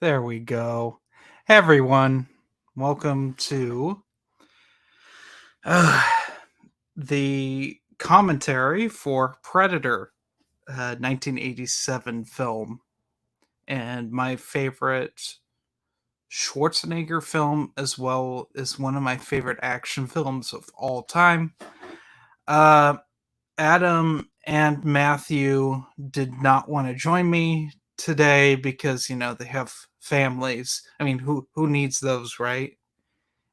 There we go. Hey everyone, welcome to uh, the commentary for Predator, 1987 film, and my favorite Schwarzenegger film, as well as one of my favorite action films of all time. Uh, Adam and Matthew did not want to join me today because they have families. I mean, who needs those, right?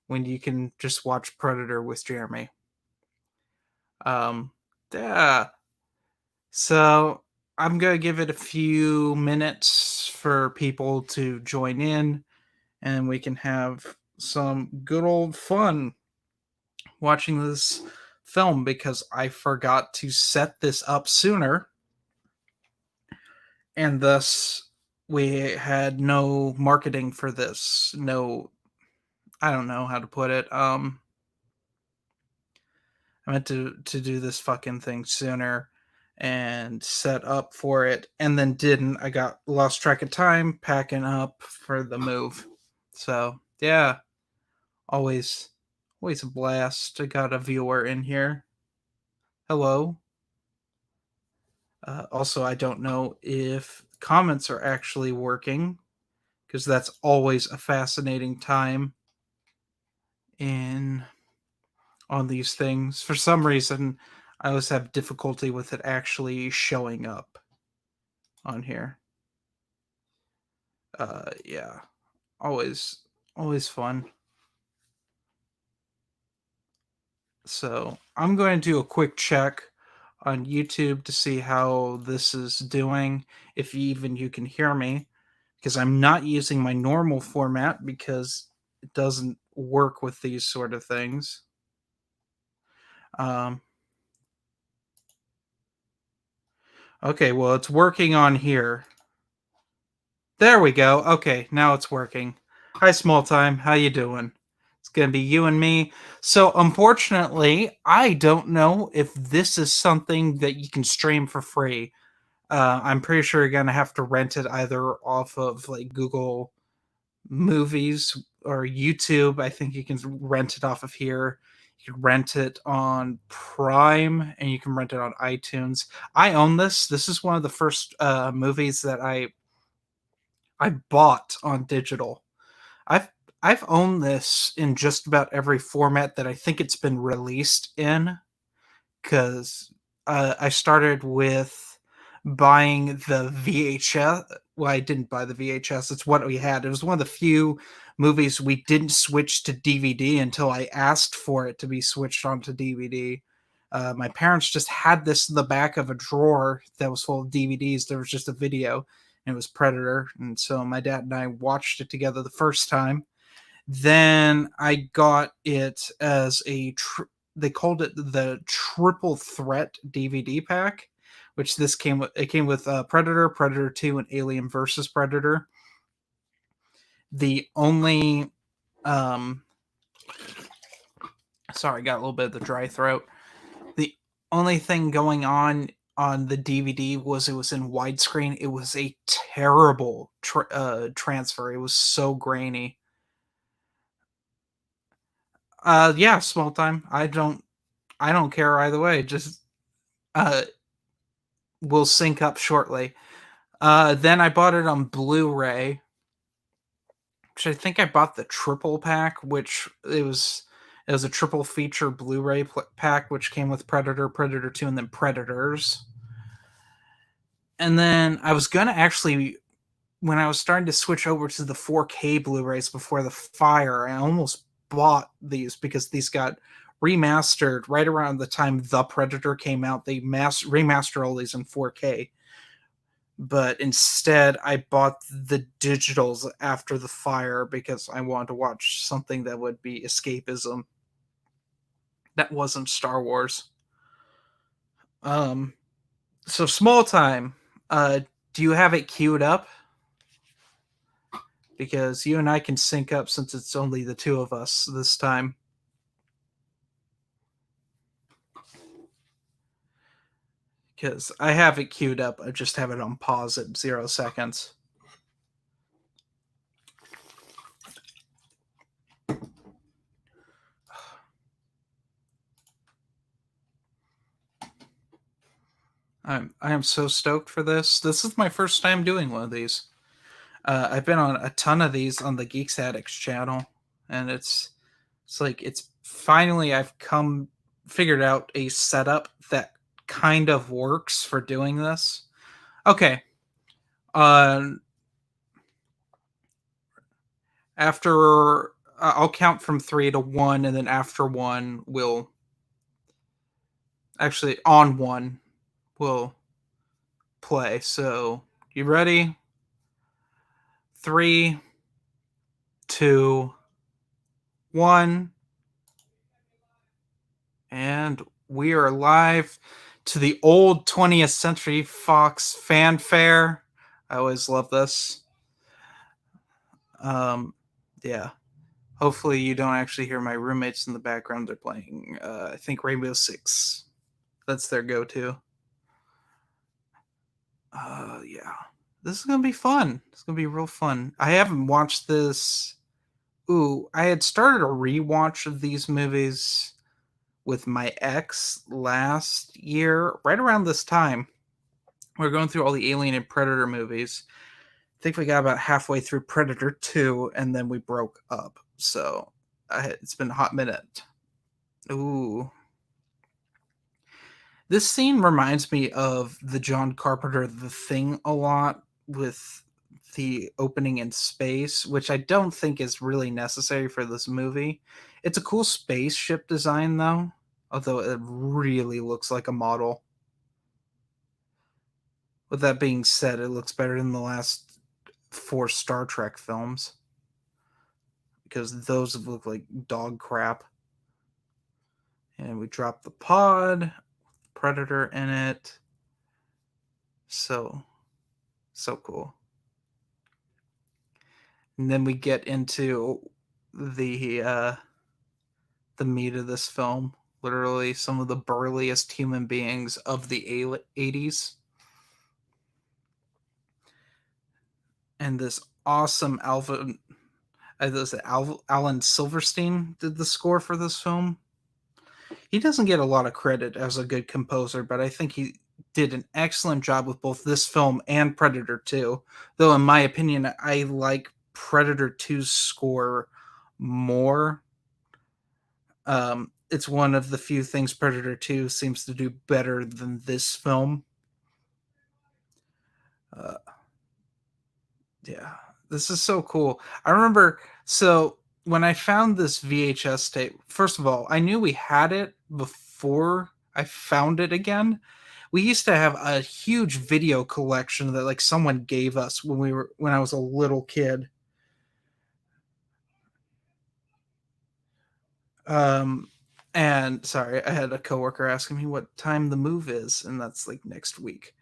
When you can just watch Predator with Jeremy. Um, yeah. So I'm gonna give it a few minutes for people to join in, and we can have some good old fun watching this film because I forgot to set this up sooner, and thus we had no marketing for this. No, I don't know how to put it. I meant to do this fucking thing sooner and set up for it and then didn't. I got lost track of time packing up for the move. So, yeah, always always a blast. I got a viewer in here. Hello. Also, I don't know if comments are actually working because that's always a fascinating time in on these things. For some reason, I always have difficulty with it actually showing up on here. Yeah, always, always fun. So I'm going to do a quick check on YouTube to see how this is doing, if even you can hear me, because I'm not using my normal format because it doesn't work with these sort of things. Um, okay, well, it's working on here. There we go. Okay, now it's working. Hi, small time. How you doing? It's gonna be you and me. So, unfortunately, I don't know if this is something that you can stream for free. I'm pretty sure you're gonna have to rent it either off of like Google Movies or YouTube. I think you can rent it off of here. You can rent it on Prime, and you can rent it on iTunes. I own this. This is one of the first movies that I bought on digital. I've I've owned this in just about every format that I think it's been released in, because I started with buying the VHS. Well, I didn't buy the VHS. It's what we had. It was one of the few movies we didn't switch to DVD until I asked for it to be switched onto DVD. My parents just had this in the back of a drawer that was full of DVDs. There was just a video, and it was Predator. And so my dad and I watched it together the first time. Then I got it as they called it the Triple Threat DVD pack, which this came with. It came with Predator, Predator 2, and Alien versus Predator. The only um sorry, I got a little bit of the dry throat. The only thing going on the DVD was it was in widescreen. It was a terrible transfer. It was so grainy. Yeah, small time. I don't care either way. Just uh will sync up shortly. Then I bought it on Blu-ray, which I think I bought the triple pack, which it was a triple feature Blu-ray pack, which came with Predator, Predator 2, and then Predators. And then I was gonna actually, when I was starting to switch over to the 4K Blu-rays before the fire, I almost bought these because these got remastered right around the time The Predator came out. They remaster all these in 4K, but instead I bought the digitals after the fire because I wanted to watch something that would be escapism that wasn't Star Wars. Um, so small time. Do you have it queued up? Because you and I can sync up since it's only the two of us this time. Because I have it queued up, I just have it on pause at 0 seconds. I am so stoked for this. This is my first time doing one of these. I've been on a ton of these on the Geeks Addicts channel, and it's like it's finally I've come figured out a setup that kind of works for doing this. Okay. Uh, after I'll count from 3 to 1, and then after 1, we'll actually on 1 we'll play. So you ready? 3, 2, 1. And we are live to the old 20th Century Fox fanfare. I always love this. Yeah. Hopefully, you don't actually hear my roommates in the background. They're playing, I think, Rainbow Six. That's their go to. Yeah. This is going to be fun. It's going to be real fun. I haven't watched this. Ooh, I had started a rewatch of these movies with my ex last year, right around this time. We are going through all the Alien and Predator movies. I think we got about halfway through Predator 2, and then we broke up. So it's been a hot minute. Ooh. This scene reminds me of the John Carpenter The Thing a lot, with the opening in space, which I don't think is really necessary for this movie. It's a cool spaceship design, though, although it really looks like a model. With that being said, it looks better than the last 4 Star Trek films, because those look like dog crap. And we drop the pod, Predator in it. So cool. And then we get into the meat of this film. Literally some of the burliest human beings of the 80s. And this awesome Alan Silverstein did the score for this film. He doesn't get a lot of credit as a good composer, but I think he did an excellent job with both this film and Predator 2. Though, in my opinion, I like Predator 2's score more. It's one of the few things Predator 2 seems to do better than this film. Uh, yeah, this is so cool. I remember, so when I found this VHS tape, first of all, I knew we had it before I found it again. We used to have a huge video collection that like someone gave us when I was a little kid. Um and sorry, I had a coworker asking me what time the move is, and that's like next week.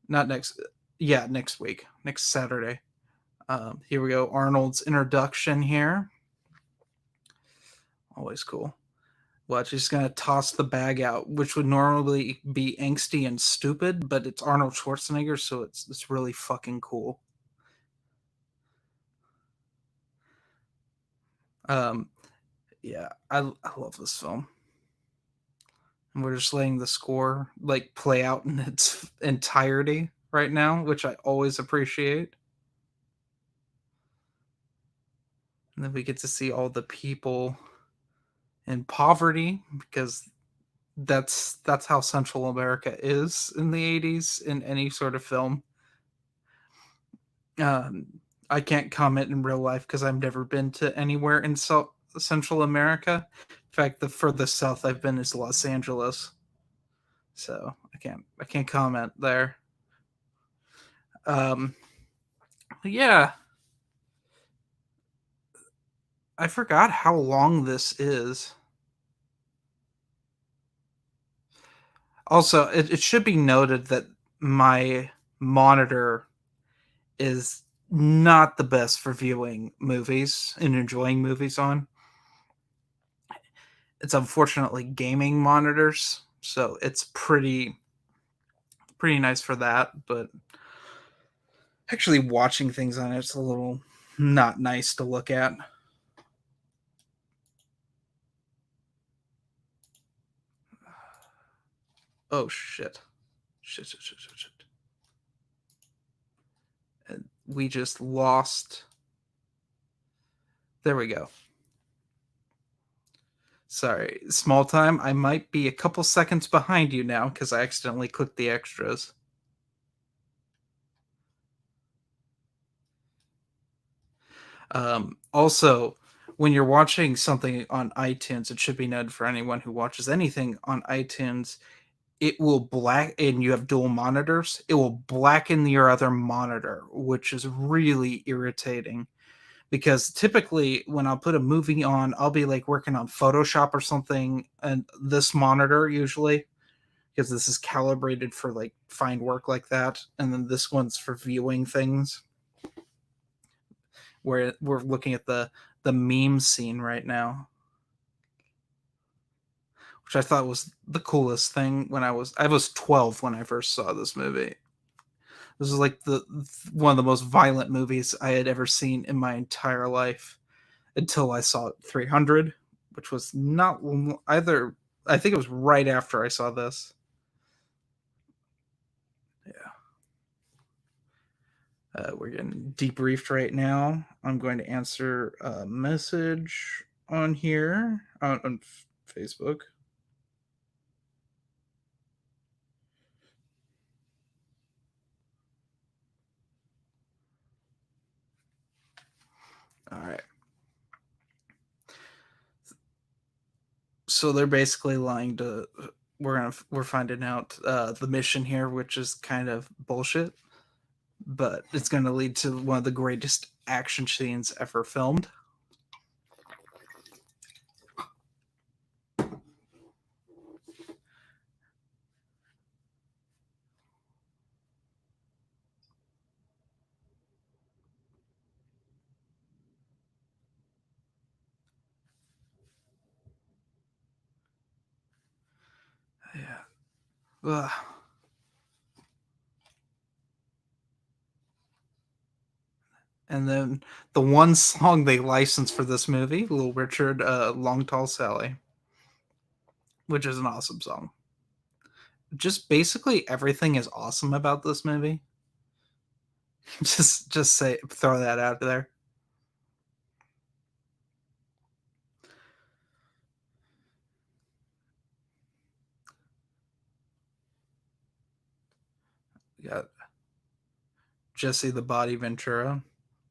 Not next Yeah, next week. Next Saturday. Here we go. Arnold's introduction here. Always cool. Watch, he's gonna toss the bag out, which would normally be angsty and stupid, but it's Arnold Schwarzenegger, so it's really fucking cool. Um, yeah, I love this film, and we're just letting the score like play out in its entirety right now, which I always appreciate. And then we get to see all the people in poverty, because that's how Central America is in the 80s in any sort of film. Um, I can't comment in real life because I've never been to anywhere in Central America. In fact, the furthest south I've been is Los Angeles, so I can't comment there. Um, yeah, I forgot how long this is. Also, it should be noted that my monitor is not the best for viewing movies and enjoying movies on. It's unfortunately gaming monitors, so it's pretty nice for that, but actually watching things on it's a little not nice to look at. Oh shit. Shit, shit, shit, shit, shit. And we just lost. There we go. Sorry, small time. I might be a couple seconds behind you now because I accidentally clicked the extras. Also, when you're watching something on iTunes, it should be noted for anyone who watches anything on iTunes, it will black and you have dual monitors, it will blacken your other monitor, which is really irritating because typically when I'll put a movie on, I'll be like working on Photoshop or something, and this monitor usually, because this is calibrated for like fine work like that, and then this one's for viewing things. Where we're looking at the meme scene right now, which I thought was the coolest thing when I was 12 when I first saw this movie. This is like the one of the most violent movies I had ever seen in my entire life until I saw 300, which was not either. I think it was right after I saw this. Yeah. We're getting debriefed right now. I'm going to answer a message on here on Facebook. All right. So they're basically lying to. We're finding out the mission here, which is kind of bullshit, but it's going to lead to one of the greatest action scenes ever filmed. Yeah. Ugh. And then the one song they licensed for this movie, Little Richard, Long Tall Sally, which is an awesome song. Just basically everything is awesome about this movie. just say throw that out there. We got Jesse the Body Ventura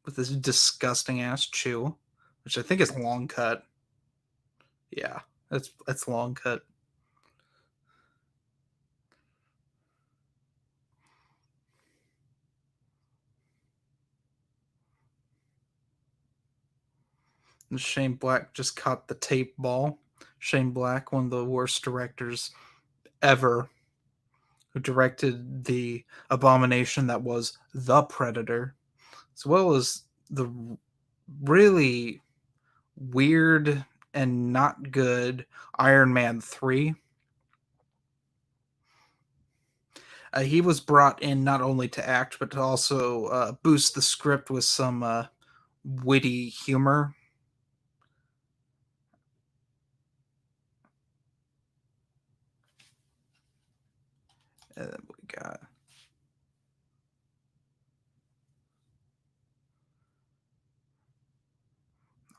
with this disgusting ass chew, which I think is long cut. Yeah, that's long cut. And Shane Black just caught the tape ball. Shane Black, one of the worst directors ever, who directed the abomination that was The Predator, as well as the really weird and not good Iron Man 3. He was brought in not only to act, but to also boost the script with some witty humor. We got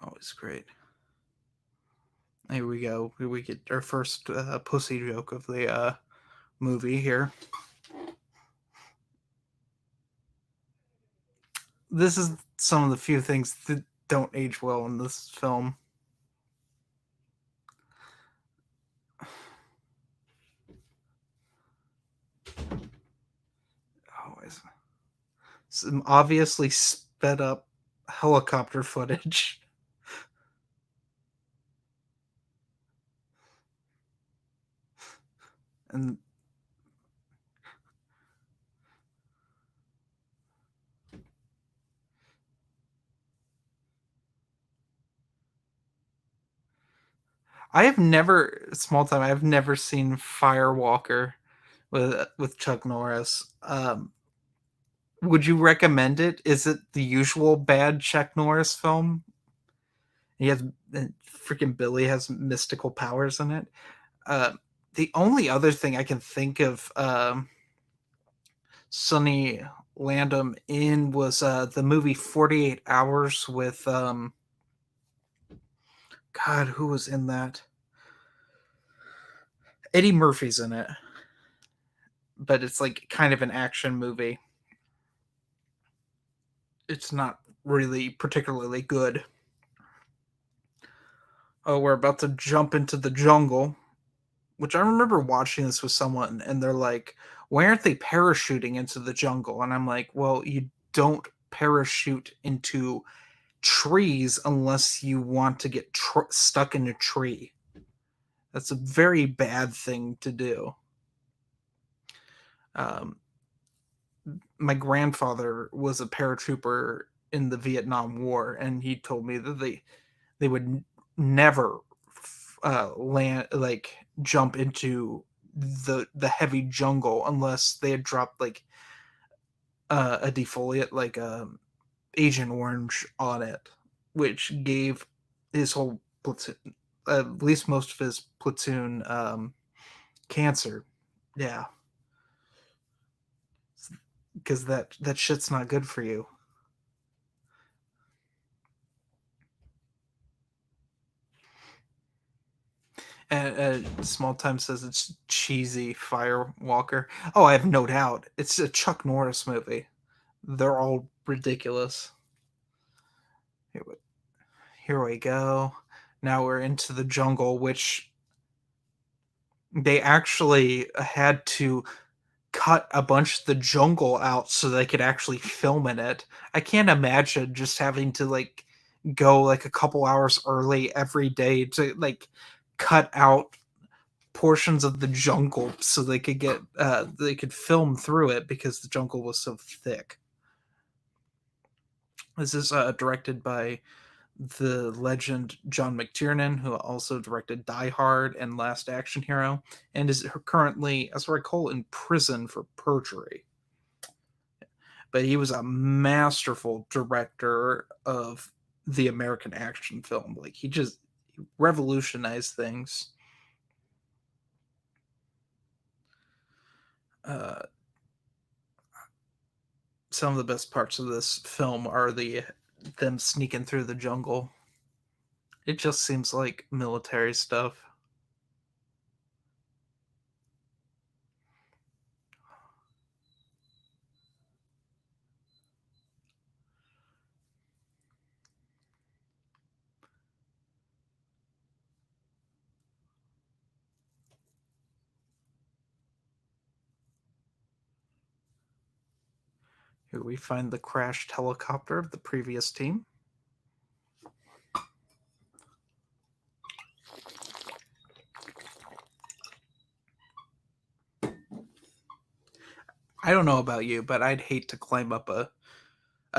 always great. Here we go. Here we get our first pussy joke of the movie here. This is some of the few things that don't age well in this film. Always some obviously sped up helicopter footage. And I have never small time. I've never seen Firewalker with Chuck Norris. Would you recommend it? Is it the usual bad Chuck Norris film? He has freaking Billy has mystical powers in it. Uh, the only other thing I can think of Sonny Landham in was the movie 48 Hours with God, who was in that? Eddie Murphy's in it, but it's like kind of an action movie. It's not really particularly good. Oh, we're about to jump into the jungle, which I remember watching this with someone, and they're like, "Why aren't they parachuting into the jungle?" And I'm like, "Well, you don't parachute into trees unless you want to get stuck in a tree. That's a very bad thing to do." Um, my grandfather was a paratrooper in the Vietnam War, and he told me that they would never land like jump into the heavy jungle unless they had dropped like a defoliate like Agent Orange on it, which gave his whole platoon, at least most of his platoon, cancer. Yeah, because that shit's not good for you. And Small Time says it's cheesy Firewalker. Oh, I have no doubt. It's a Chuck Norris movie. They're all ridiculous. Here we go. Now we're into the jungle, which they actually had to cut a bunch of the jungle out so they could actually film in it. I can't imagine just having to like go like a couple hours early every day to like cut out portions of the jungle so they could film through it because the jungle was so thick. This is directed by the legend John McTiernan, who also directed Die Hard and Last Action Hero, and is currently, as I recall, in prison for perjury. But he was a masterful director of the American action film. Like he revolutionized things. Uh, some of the best parts of this film are them sneaking through the jungle. It just seems like military stuff. Here we find the crashed helicopter of the previous team. I don't know about you, but I'd hate to climb up a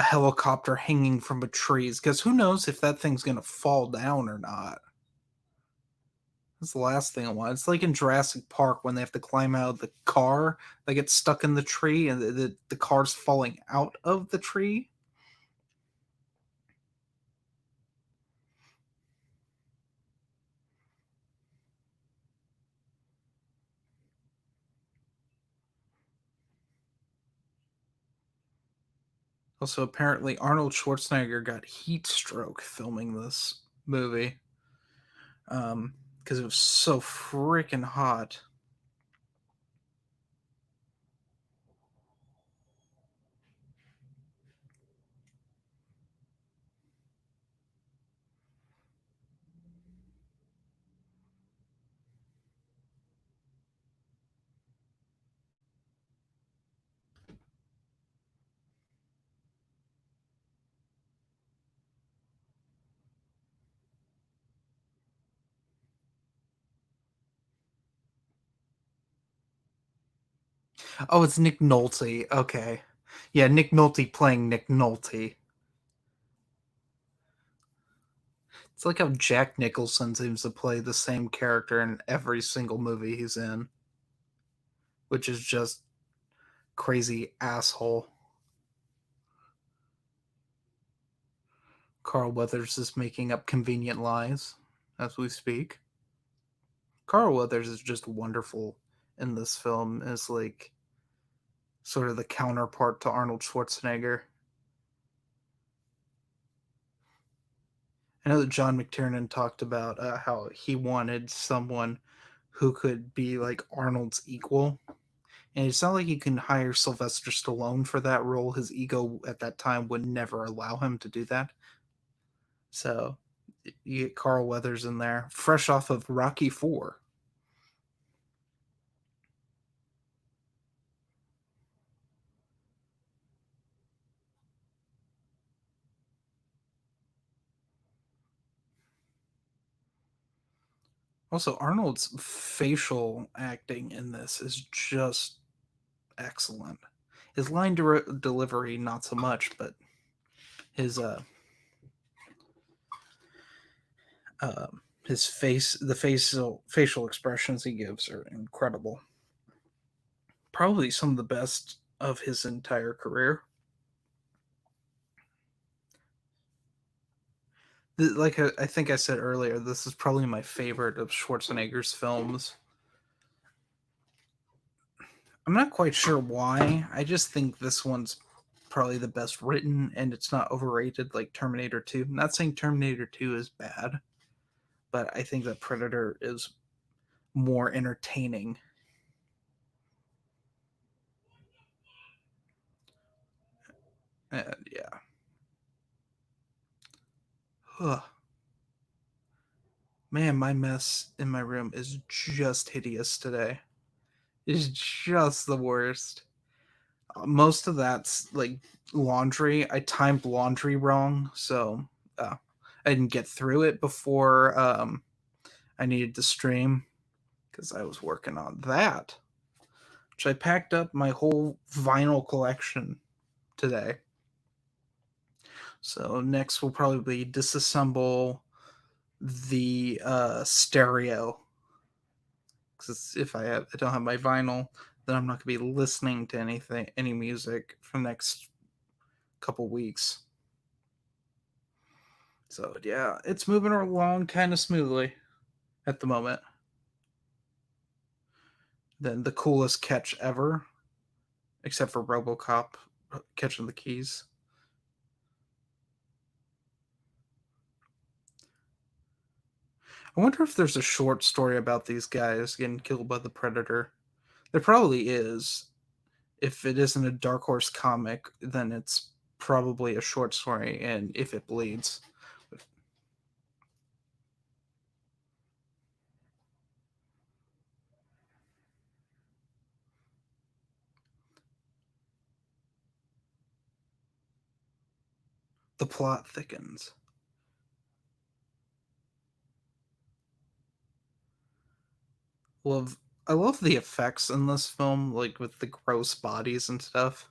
helicopter hanging from a trees because who knows if that thing's gonna fall down or not. That's the last thing I want. It's like in Jurassic Park when they have to climb out of the car, they get stuck in the tree and the car's falling out of the tree. Also, apparently Arnold Schwarzenegger got heat stroke filming this movie because it was so freaking hot. Oh, it's Nick Nolte. Okay. Yeah, Nick Nolte playing Nick Nolte. It's like how Jack Nicholson seems to play the same character in every single movie he's in, which is just crazy asshole. Carl Weathers is making up convenient lies as we speak. Carl Weathers is just wonderful in this film as like sort of the counterpart to Arnold Schwarzenegger. I know that John McTiernan talked about how he wanted someone who could be like Arnold's equal. And it's not like he can hire Sylvester Stallone for that role. His ego at that time would never allow him to do that. So you get Carl Weathers in there, fresh off of Rocky Four. Also, Arnold's facial acting in this is just excellent. His delivery, not so much, but his his face, the facial expressions he gives are incredible. Probably some of the best of his entire career. Like I think I said earlier, this is probably my favorite of Schwarzenegger's films. I'm not quite sure why. I just think this one's probably the best written and it's not overrated like Terminator 2. I'm not saying Terminator 2 is bad, but I think that Predator is more entertaining. And yeah. Ugh. Man, my mess in my room is just hideous today. It's just the worst. Most of that's like laundry. I timed laundry wrong, so I didn't get through it before I needed to stream because I was working on that. Which I packed up my whole vinyl collection today. So next we'll probably disassemble the stereo because if I don't have my vinyl, then I'm not gonna be listening to any music for the next couple weeks. So yeah, it's moving along kind of smoothly at the moment. Then the coolest catch ever, except for RoboCop catching the keys. I wonder if there's a short story about these guys getting killed by the Predator. There probably is. If it isn't a Dark Horse comic, then it's probably a short story, and if it bleeds. The plot thickens. Love I love the effects in this film, like with the gross bodies and stuff.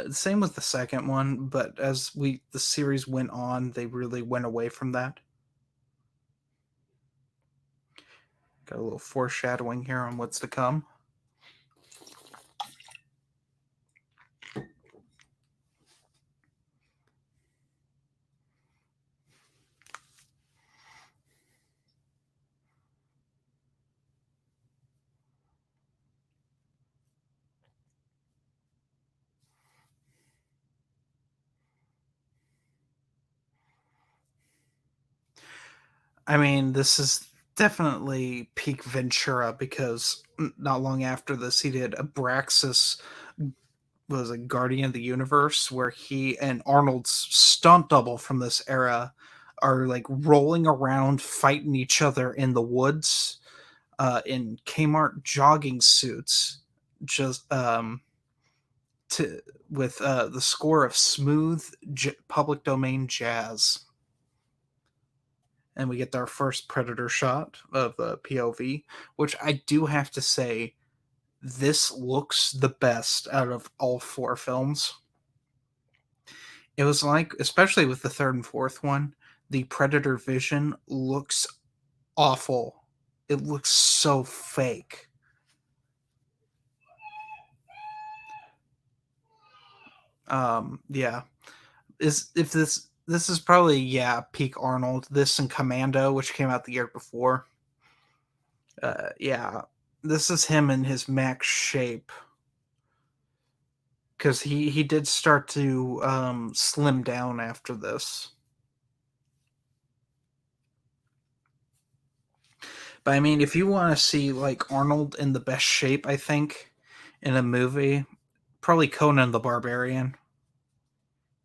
Same with the second one, but as the series went on, they really went away from that. Got a little foreshadowing here on what's to come. I mean, this is definitely peak Ventura because not long after this, he did Abraxas, was a Guardian of the Universe, where he and Arnold's stunt double from this era are like rolling around fighting each other in the woods in Kmart jogging suits, just to with the score of smooth public domain jazz. And we get our first Predator shot of the POV, which I do have to say, this looks the best out of all four films. It was like, especially with the third and fourth one, the Predator vision looks awful. It looks so fake. Yeah. Is if this is probably peak Arnold. This and Commando, which came out the year before. Yeah, this is him in his max shape. because he did start to slim down after this. But I mean, if you want to see like Arnold in the best shape, I think in a movie, probably Conan the Barbarian.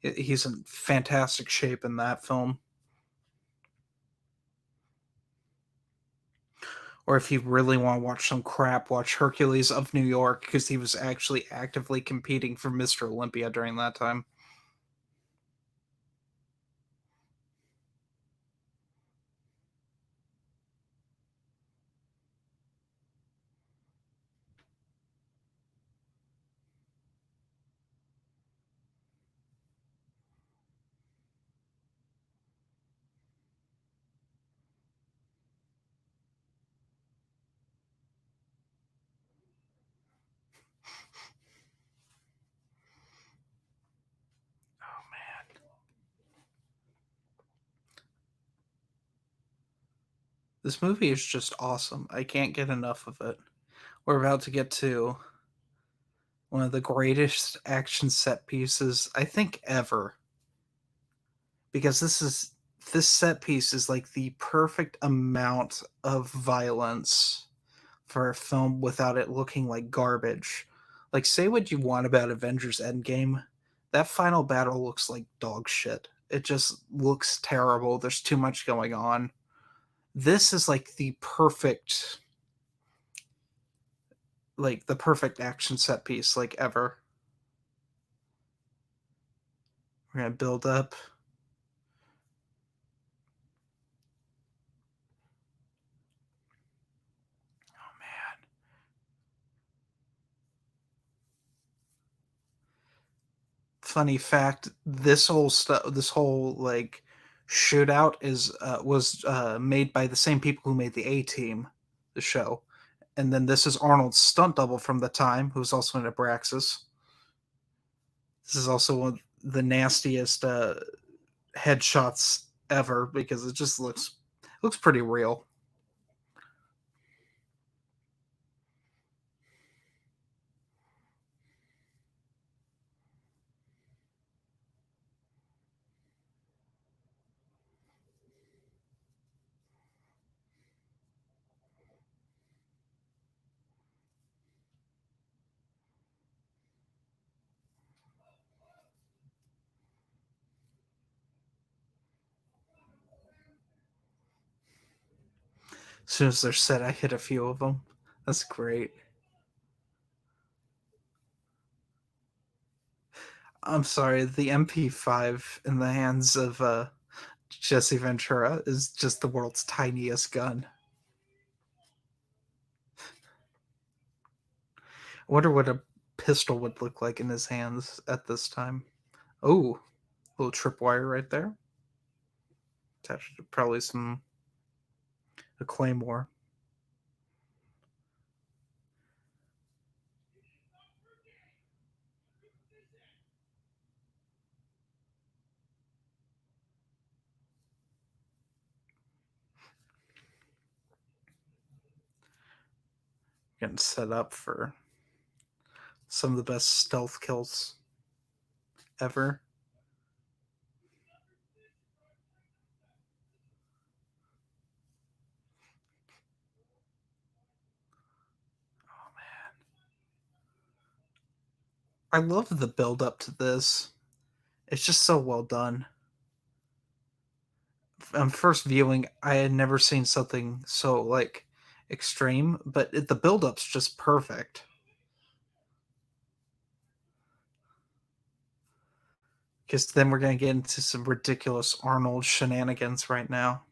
He's in fantastic shape in that film. Or if you really want to watch some crap, watch Hercules of New York because he was actually actively competing for Mr. Olympia during that time. Oh man, this movie is just awesome. I can't get enough of it. We're about to get to one of the greatest action set pieces I think ever, because this set piece is like the perfect amount of violence for a film without it looking like garbage. Like, say what you want about Avengers Endgame, that final battle looks like dog shit. It just looks terrible. There's too much going on. This is like the perfect action set piece like ever. We're gonna build up. Oh man. Funny fact, this whole like shootout is was made by the same people who made the A Team, the show. And then this is Arnold's stunt double from the time, who's also in Abraxas. This is also one of the nastiest headshots ever because it just looks pretty real. As soon as they're set, I hit a few of them. That's great. I'm sorry, the MP5 in the hands of Jesse Ventura is just the world's tiniest gun. I wonder what a pistol would look like in his hands at this time. Oh, little tripwire right there. Attached to probably a claymore. Getting set up for some of the best stealth kills ever. Oh man, I love the build up to this. It's just so well done. On first viewing, I had never seen something so like extreme, but the build up's just perfect. Because then we're gonna get into some ridiculous Arnold shenanigans right now.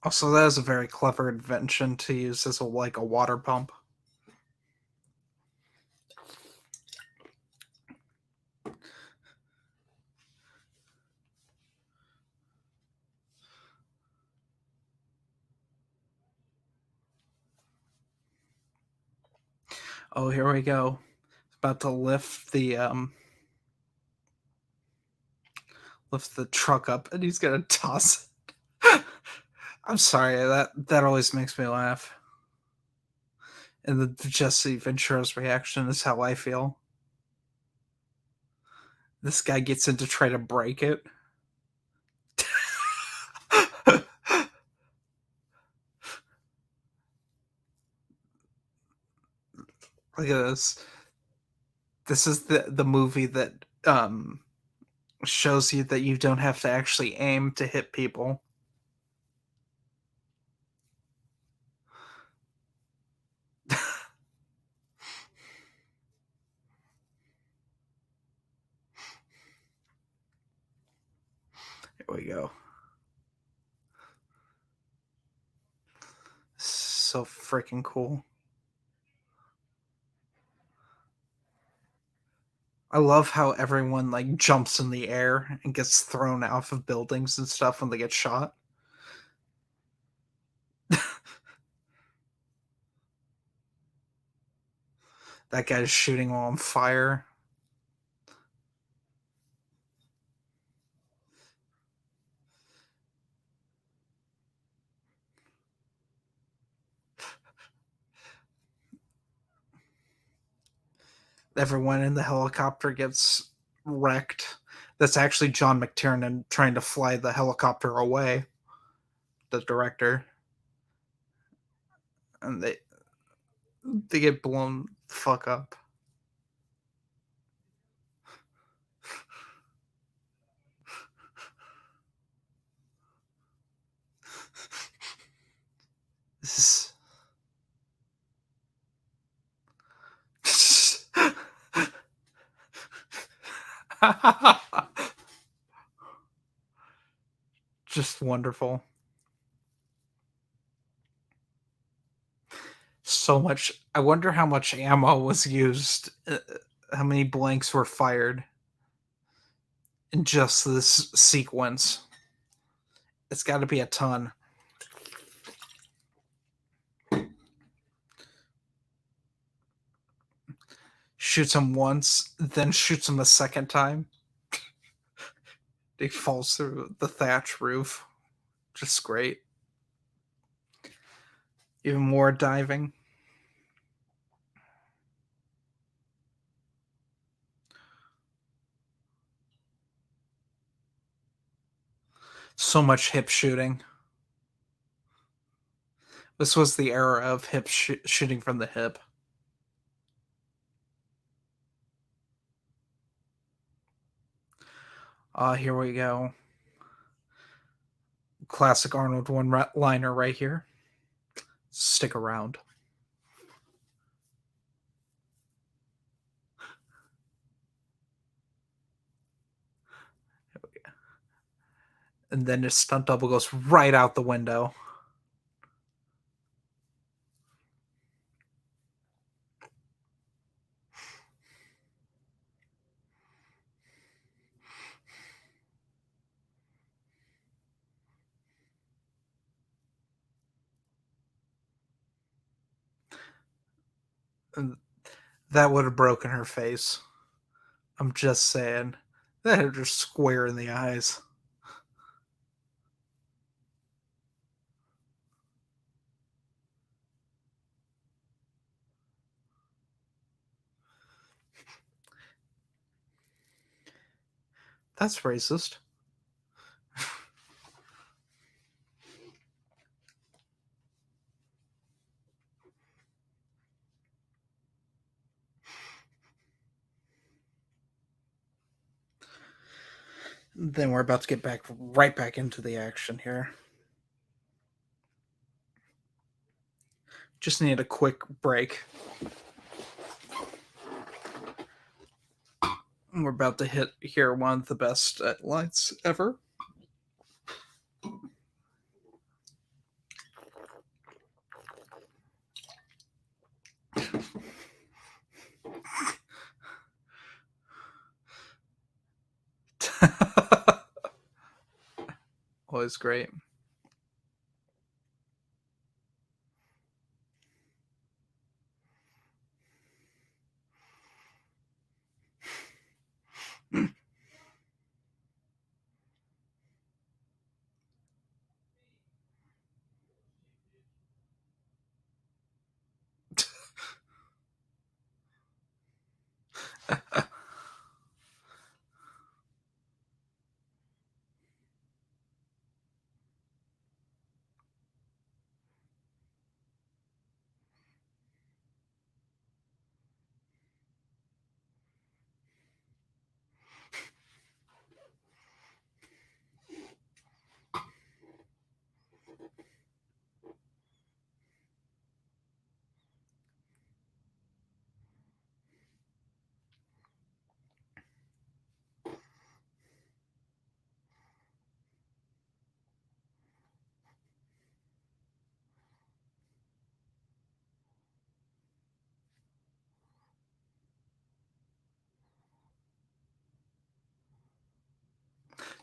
Also, that is a very clever invention to use as a water pump. Oh, here we go. About to lift the Lift the truck up and he's gonna toss it. I'm sorry, that always makes me laugh. And the Jesse Ventura's reaction is how I feel. This guy gets in to try to break it. Look at this. This is the movie that shows you that you don't have to actually aim to hit people. Here we go. So freaking cool. I love how everyone like jumps in the air and gets thrown off of buildings and stuff when they get shot. That guy's shooting while on fire. Everyone in the helicopter gets wrecked. That's actually John McTiernan trying to fly the helicopter away, the director. And they get blown the fuck up. This is just wonderful. So much. I wonder how much ammo was used. How many blanks were fired in just this sequence? It's got to be a ton. Shoots him once, then shoots him a second time. He falls through the thatch roof. Just great. Even more diving. So much hip shooting. This was the era of hip shooting from the hip. Here we go. Classic Arnold one-liner right here. Stick around. And then his stunt double goes right out the window. And that would have broken her face. I'm just saying. That hit her square in the eyes. That's racist. Then we're about to get right back into the action here. Just need a quick break. We're about to hit here one of the best lights ever. Always great.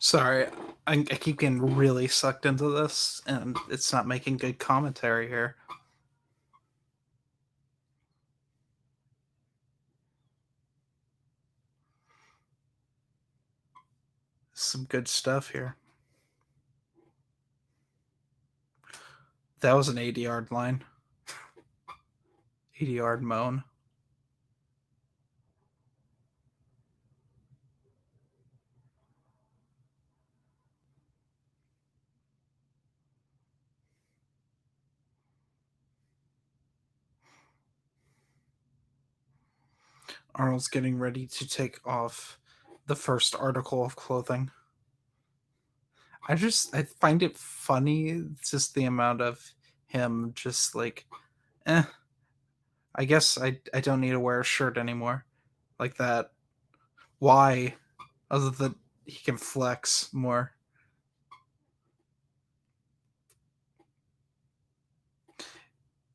Sorry, I keep getting really sucked into this, and it's not making good commentary here. Some good stuff here. That was an 80-yard line. 80-yard moan. Arnold's getting ready to take off the first article of clothing. I find it funny just the amount of him just like, eh, I guess I don't need to wear a shirt anymore. Like that. Why? Other than he can flex more.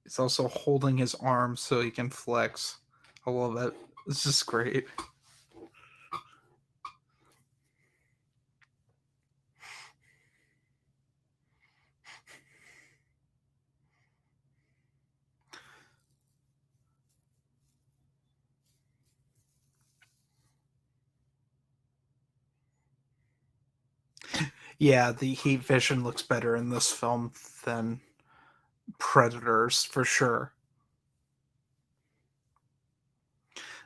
He's also holding his arm so he can flex. I love it. It's just great. Yeah, the heat vision looks better in this film than Predators for sure.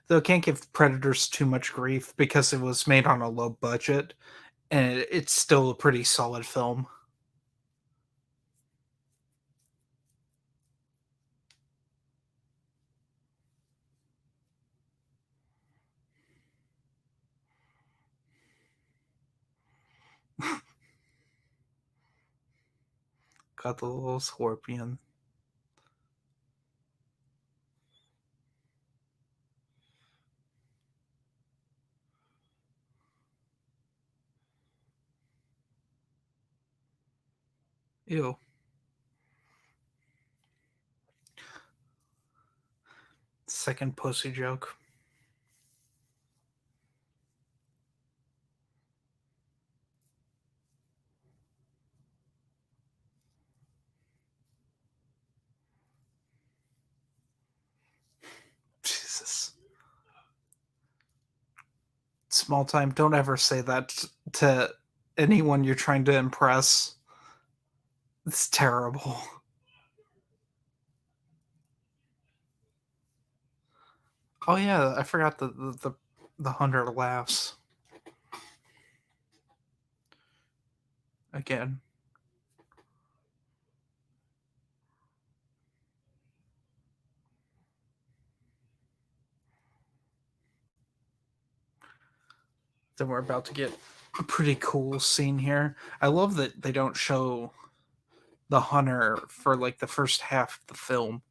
Though can't give Predators too much grief because it was made on a low budget and it's still a pretty solid film. Got the little scorpion. Ew. Second pussy joke. Jesus. Small time. Don't ever say that to anyone you're trying to impress. It's terrible. Oh yeah, I forgot the hunter laughs again. Then we're about to get a pretty cool scene here. I love that they don't show the hunter for like the first half of the film.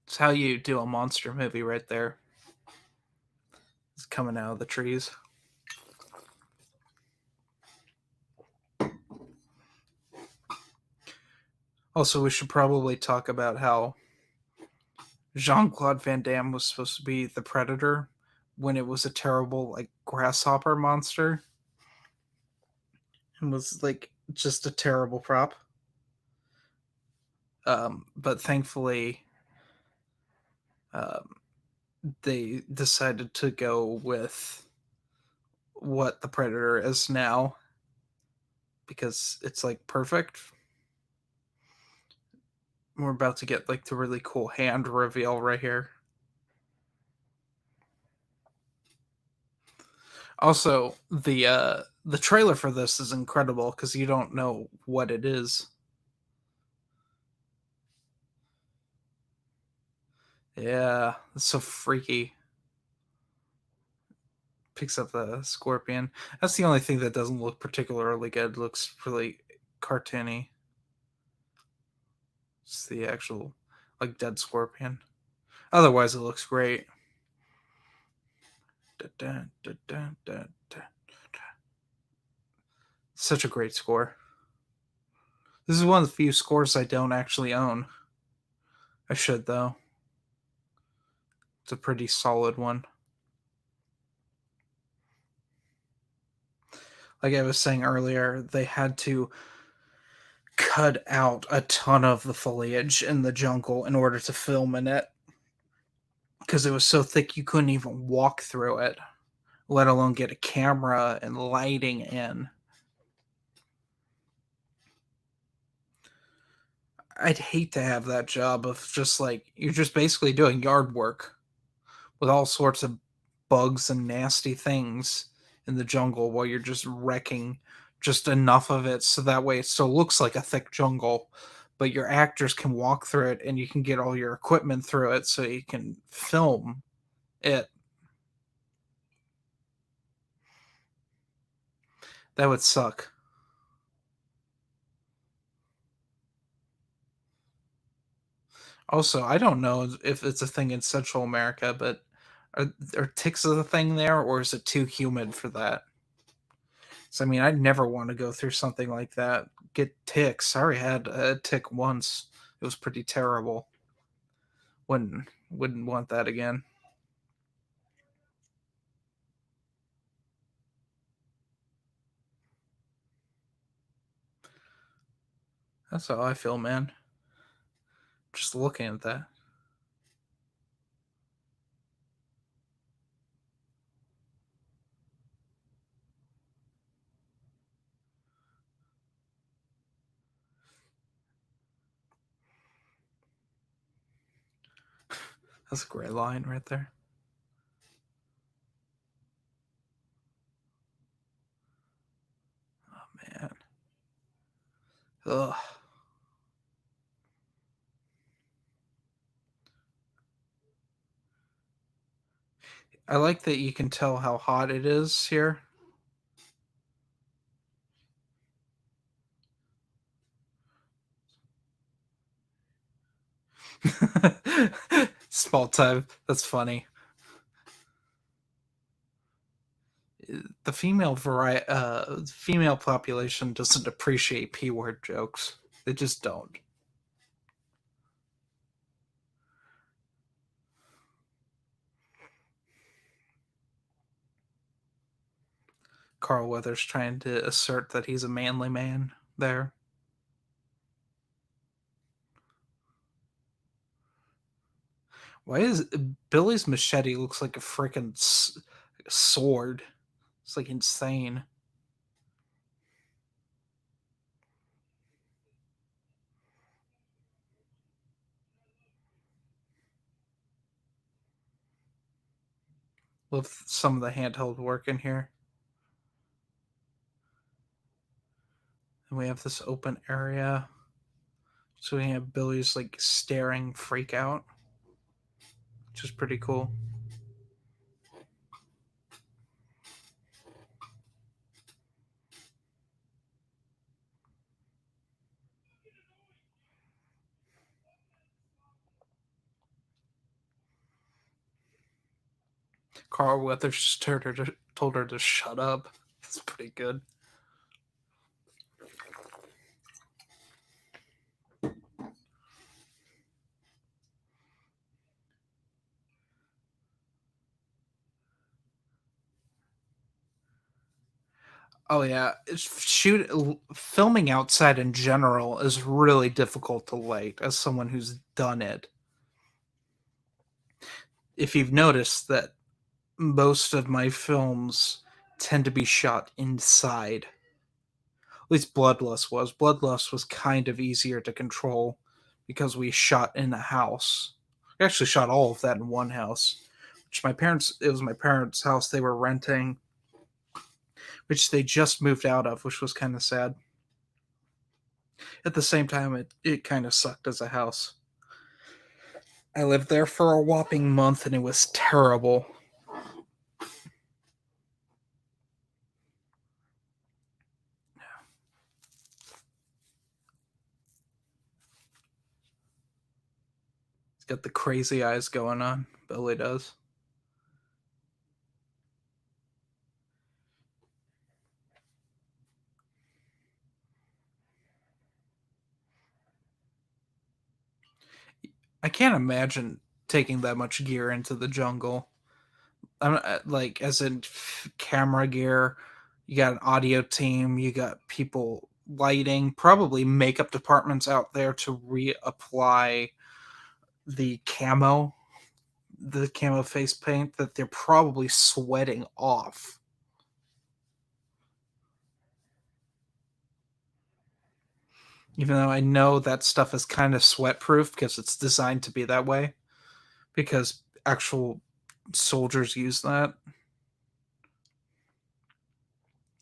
It's how you do a monster movie right there. It's coming out of the trees. Also, we should probably talk about how Jean Claude Van Damme was supposed to be the Predator when it was a terrible like grasshopper monster and was like just a terrible prop. But thankfully, um, they decided to go with what the Predator is now because it's like perfect. We're about to get like the really cool hand reveal right here. Also, the trailer for this is incredible because you don't know what it is. Yeah, it's so freaky. Picks up the scorpion. That's the only thing that doesn't look particularly good. Looks really cartoony. It's the actual like dead scorpion. Otherwise, it looks great. Da, da, da, da, da, da. Such a great score. This is one of the few scores I don't actually own. I should though. It's a pretty solid one. Like I was saying earlier, they had to cut out a ton of the foliage in the jungle in order to film in it because it was so thick you couldn't even walk through it, let alone get a camera and lighting in. I'd hate to have that job of just like you're just basically doing yard work with all sorts of bugs and nasty things in the jungle while you're just wrecking just enough of it so that way it still looks like a thick jungle, but your actors can walk through it and you can get all your equipment through it so you can film it. That would suck. Also, I don't know if it's a thing in Central America, but are ticks a thing there, or is it too humid for that? So, I mean, I'd never want to go through something like that. Get ticks. I already had a tick once. It was pretty terrible. Wouldn't want that again. That's how I feel, man. Just looking at that. That's a great line right there. Oh man. Ugh. I like that you can tell how hot it is here. Small time. That's funny. The female population doesn't appreciate p word jokes. They just don't. Carl Weathers trying to assert that he's a manly man there. Why is Billy's machete looks like a freaking sword? It's like insane. Love some of the handheld work in here. And we have this open area. So we have Billy's like staring freak out, which is pretty cool. Carl Weathers just told her to shut up. That's pretty good. Oh yeah, filming outside in general is really difficult to light as someone who's done it. If you've noticed that most of my films tend to be shot inside. At least Bloodlust was. Bloodlust was kind of easier to control because we shot in a house. We actually shot all of that in one house. Which it was my parents' house they were renting, which they just moved out of, which was kind of sad. At the same time, it kind of sucked as a house. I lived there for a whopping month and it was terrible. It's got the crazy eyes going on. Billy does. I can't imagine taking that much gear into the jungle. I'm like, as in camera gear, You got an audio team, you got people lighting, probably makeup departments out there to reapply the camo, the camo face paint that they're probably sweating off. Even though I know that stuff is kind of sweat proof because it's designed to be that way, because actual soldiers use that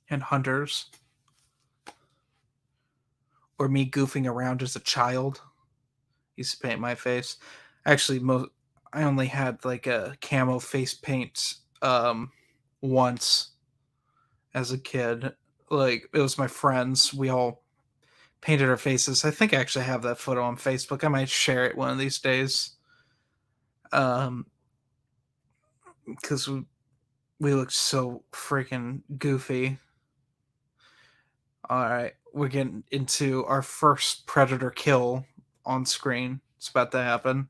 and hunters, or me goofing around as a child used to paint my face. Actually, I only had like a camo face paint once as a kid. Like it was my friends. We all painted our faces. I think I actually have that photo on Facebook. I might share it one of these days. Because we looked so freaking goofy. All right, we're getting into our first predator kill on screen. It's about to happen.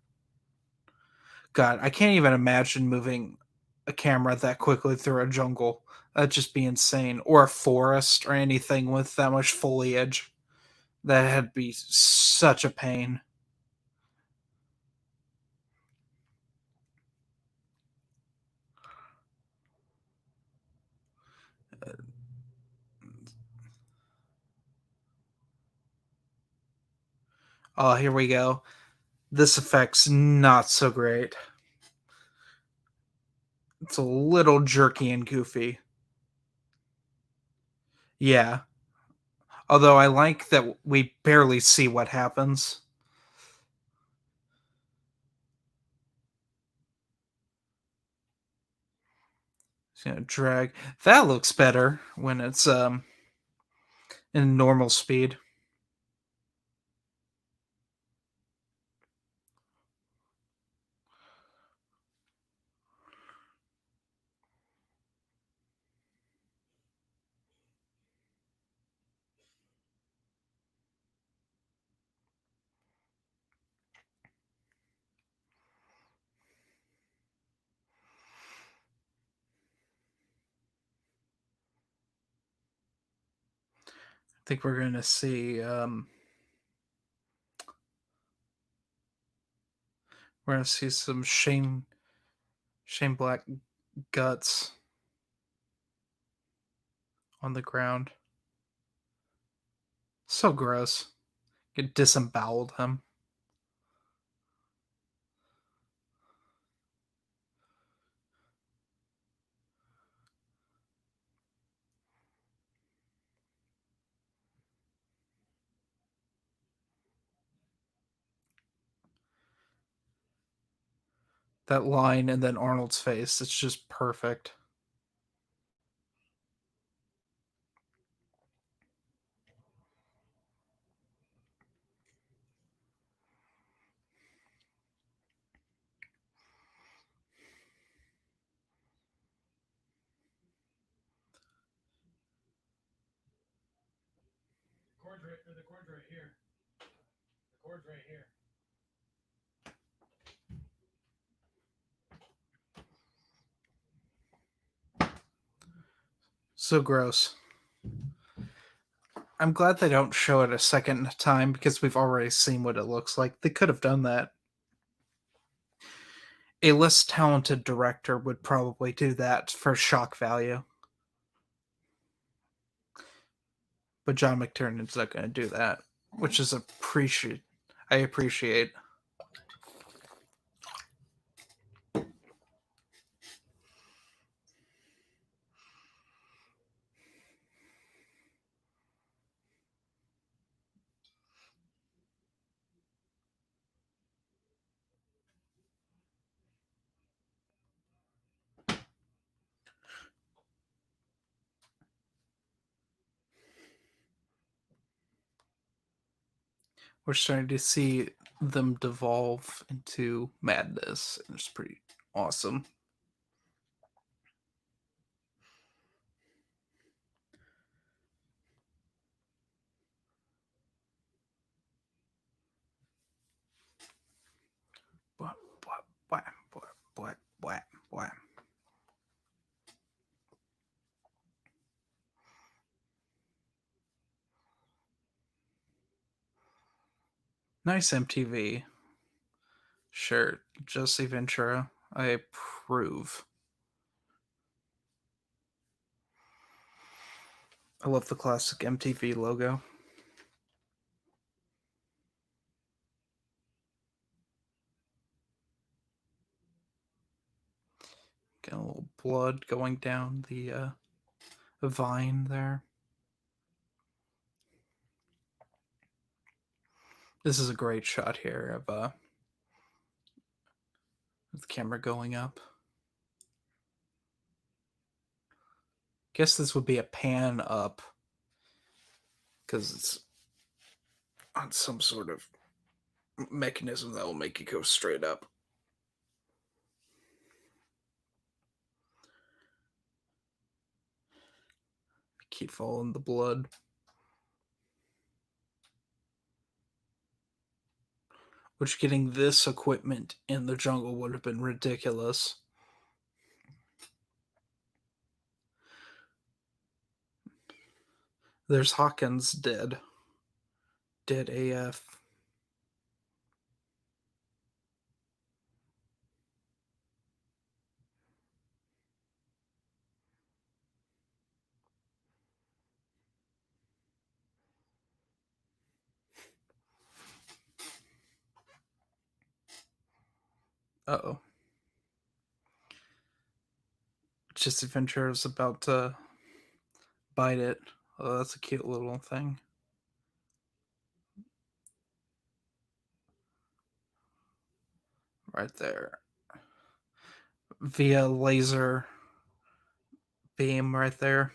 God, I can't even imagine moving a camera that quickly through a jungle. That'd just be insane. Or a forest or anything with that much foliage. That'd be such a pain. Oh, here we go. This effect's not so great. It's a little jerky and goofy. Yeah. Although I like that we barely see what happens. It's gonna drag. That looks better when it's in normal speed. I think we're gonna see we're gonna see some Shane Black guts on the ground. So gross. Get disemboweled him. That line and then Arnold's face. It's just perfect. The cord's right here. The cord's right here. So gross. I'm glad they don't show it a second time because we've already seen what it looks like. They could have done that. A less talented director would probably do that for shock value. But John McTiernan's not going to do that, which is I appreciate. We're starting to see them devolve into madness. It's pretty awesome. What, what? Nice MTV. Sure, Jesse Ventura. I approve. I love the classic MTV logo. Get a little blood going down the vine there. This is a great shot here of the camera going up. Guess this would be a pan up because it's on some sort of mechanism that will make it go straight up. Keep following the blood. Which getting this equipment in the jungle would have been ridiculous. There's Hawkins dead. Dead AF. Uh-oh. Jesse Ventura's about to bite it. Oh, that's a cute little thing. Right there. Via laser beam right there.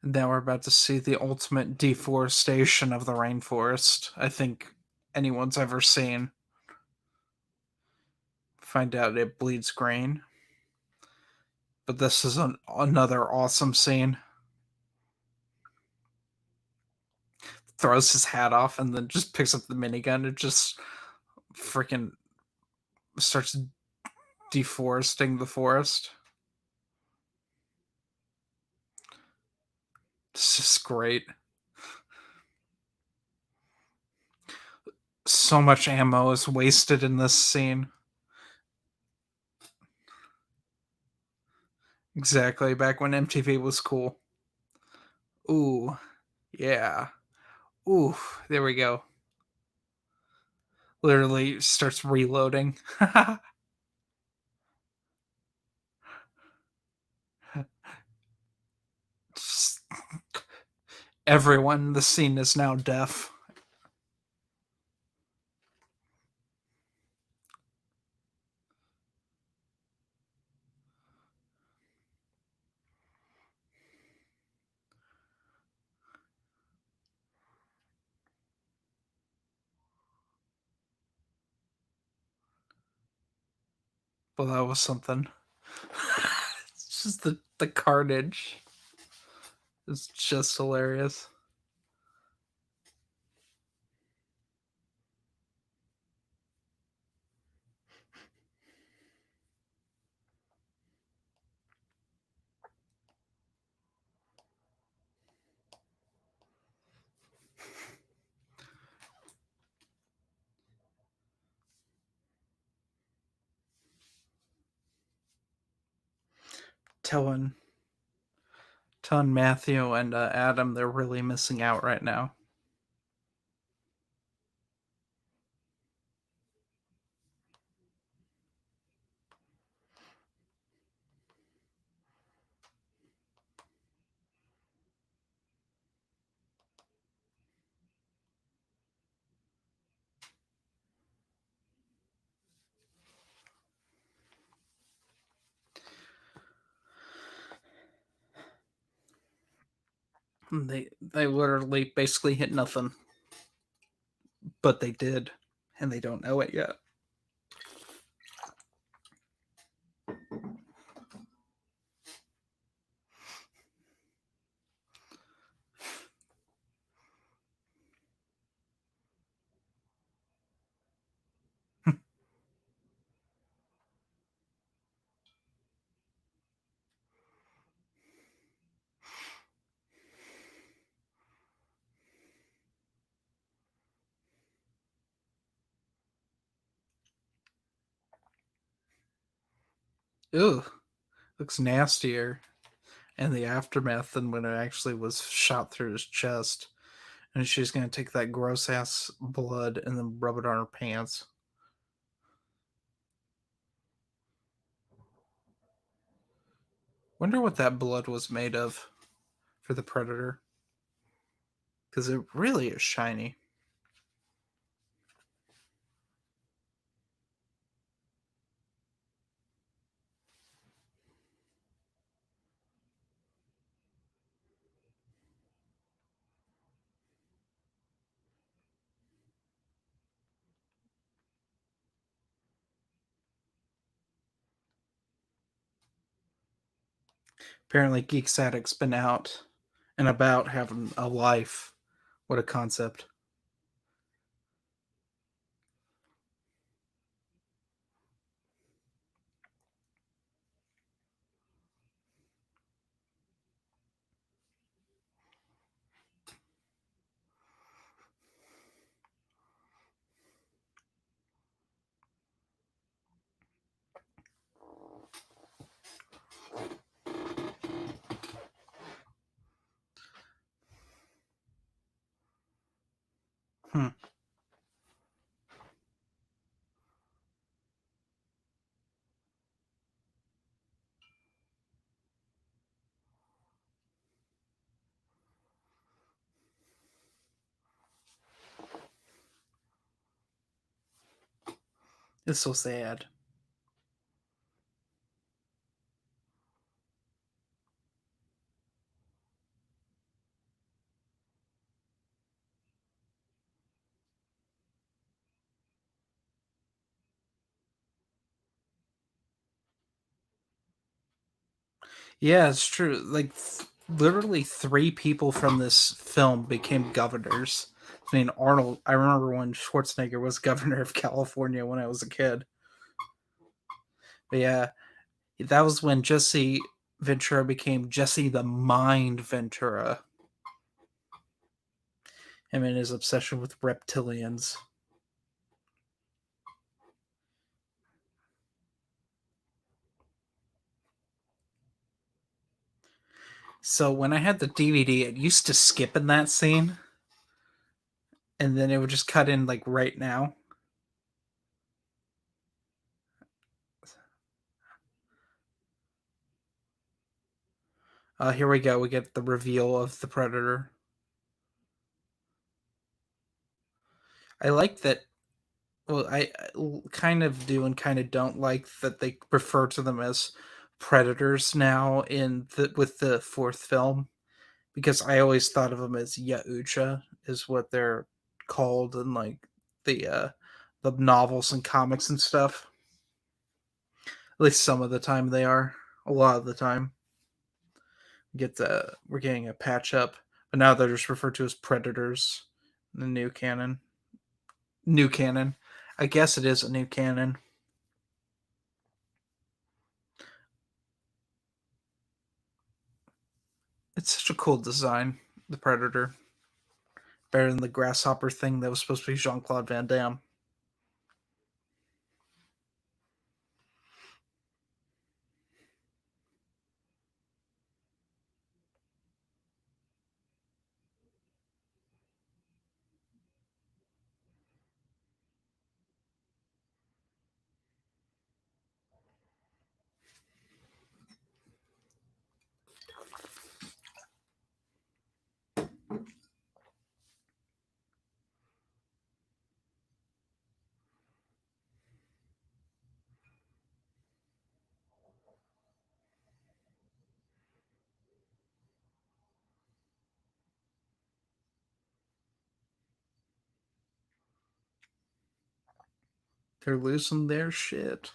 And now we're about to see the ultimate deforestation of the rainforest. I think anyone's ever seen. Find out it bleeds green. But this is another awesome scene. Throws his hat off and then just picks up the minigun and just freaking starts deforesting the forest. It's just great. So much ammo is wasted in this scene. Exactly, back when MTV was cool. Ooh, yeah. Ooh, there we go. Literally starts reloading. Just- everyone in the scene is now deaf. Well, that was something. It's just the carnage is just hilarious. Telling Matthew and Adam they're really missing out right now. They literally basically hit nothing, but they did, and they don't know it yet. Ew, looks nastier in the aftermath than when it actually was shot through his chest. And she's gonna take that gross ass blood and then rub it on her pants. Wonder what that blood was made of for the predator. Because it really is shiny. Apparently, Geek Static's been out and about having a life. What a concept. Hmm. It's so sad. Yeah, it's true. Like, literally, three people from this film became governors. I mean, Arnold, I remember when Schwarzenegger was governor of California when I was a kid. But yeah, that was when Jesse Ventura became Jesse the Mind Ventura. Him and his obsession with reptilians. So when I had the DVD, it used to skip in that scene, and then it would just cut in like right now. Here we go. We get the reveal of the predator. I like that. Well, I kind of do and kind of don't like that they refer to them as predators now in the with the fourth film, because I always thought of them as Yautja is what they're called in like the novels and comics and stuff. At least some of the time they are. A lot of the time, we're getting a patch up, but now they're just referred to as predators. In the new canon, new canon. I guess it is a new canon. It's such a cool design. The predator better than the grasshopper thing that was supposed to be Jean Claude Van Damme. They're losing their shit.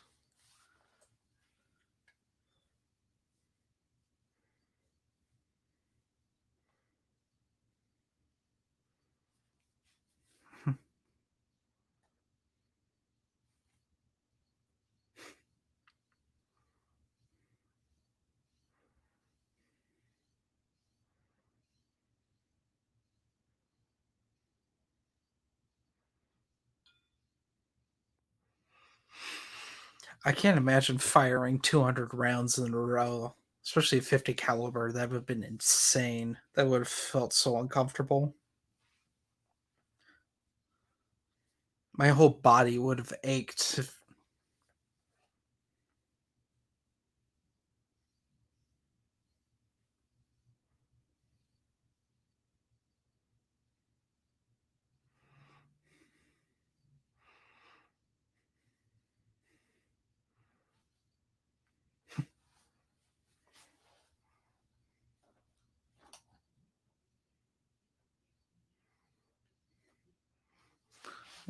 I can't imagine firing 200 rounds in a row, especially 50 caliber. That would have been insane. That would have felt so uncomfortable. My whole body would have ached.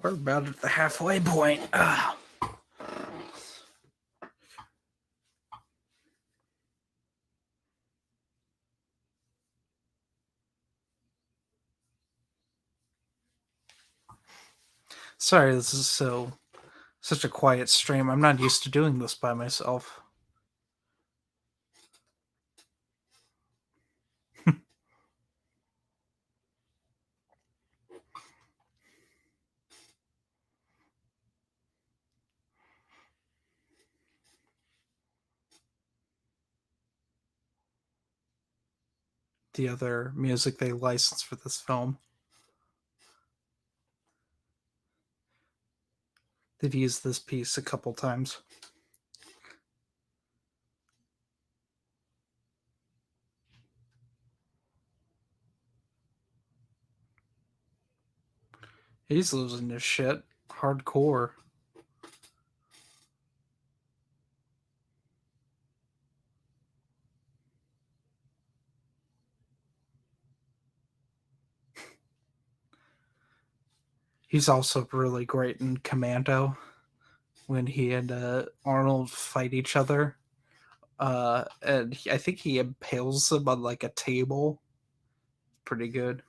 We're about at the halfway point. Ugh. Sorry, this is such a quiet stream. I'm not used to doing this by myself. The other music they licensed for this film, they've used this piece a couple times. He's losing his shit hardcore. He's also really great in Commando when he and Arnold fight each other. And I think he impales him on like a table. Pretty good.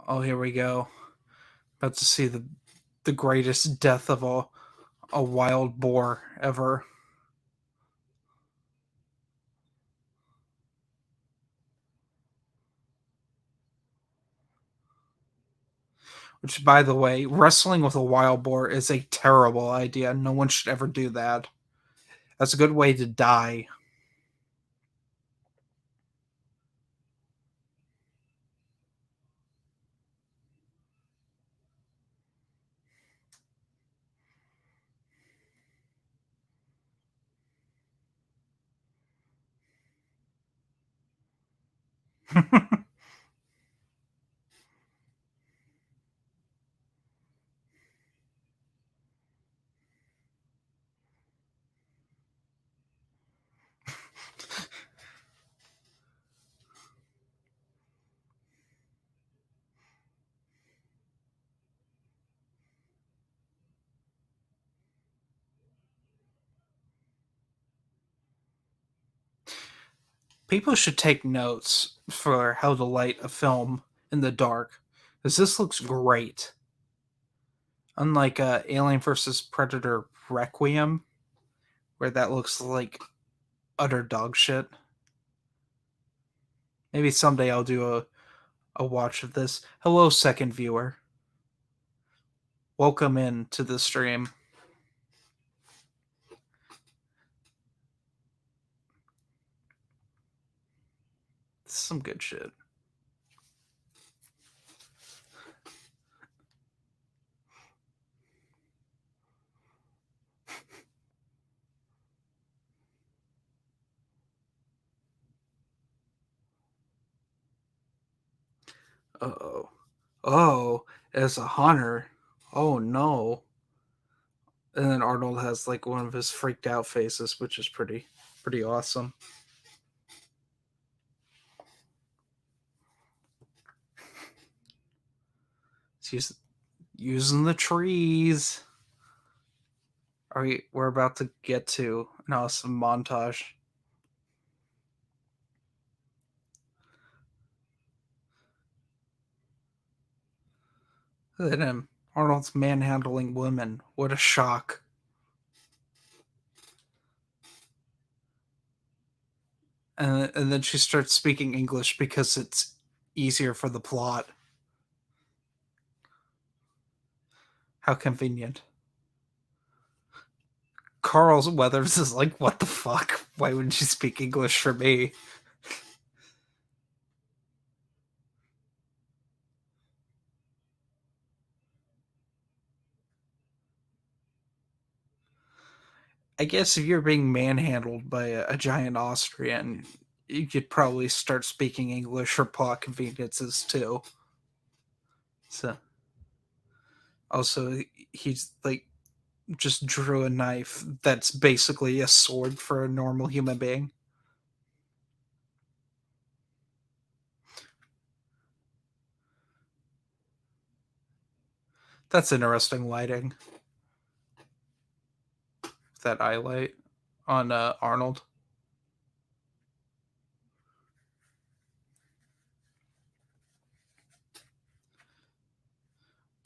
Oh, here we go. About to see the greatest death of a wild boar ever. Which, by the way, wrestling with a wild boar is a terrible idea. No one should ever do that. That's a good way to die. People should take notes for how to light a film in the dark, because this looks great. Unlike Alien versus Predator Requiem, where that looks like utter dog shit. Maybe someday I'll do a watch of this. Hello, second viewer. Welcome in to the stream. This is some good shit. Uh-oh. Oh, as a hunter. Oh no. And then Arnold has like one of his freaked out faces, which is pretty awesome. He's using the trees. We're about to get to an awesome montage. Look at him. Arnold's manhandling women. What a shock. And then she starts speaking English because it's easier for the plot. How convenient. Carl Weathers is like, what the fuck? Why wouldn't you speak English for me? I guess if you're being manhandled by a giant Austrian, you could probably start speaking English for plot conveniences too. So, also, he's like just drew a knife that's basically a sword for a normal human being. That's interesting lighting. That eye light on Arnold,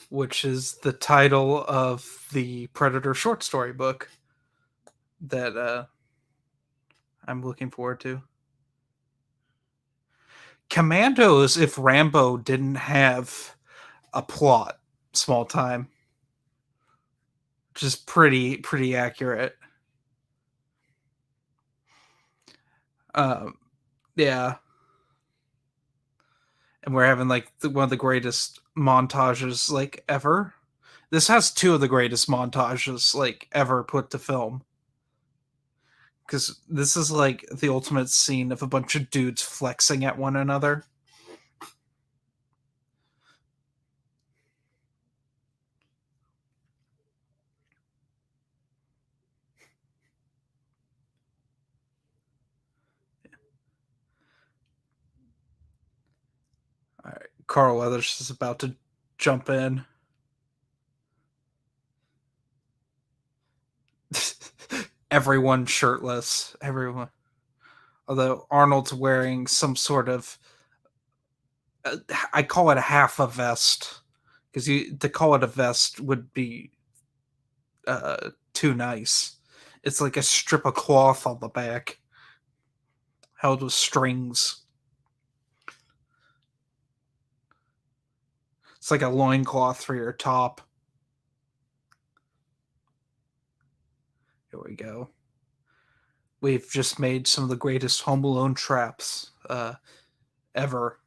which is the title of the Predator short story book that I'm looking forward to. Commandos, if Rambo didn't have a plot, small time, which is pretty accurate. Um, yeah, and we're having like one of the greatest montages like ever. This has two of the greatest montages like ever put to film, because this is like the ultimate scene of a bunch of dudes flexing at one another. All right, Carl Weathers is about to jump in. Everyone shirtless. Everyone. Although Arnold's wearing some sort of, I call it a half a vest, because you to call it a vest would be too nice. It's like a strip of cloth on the back, held with strings. It's like a loincloth for your top. Here we go. We've just made some of the greatest Home Alone traps ever.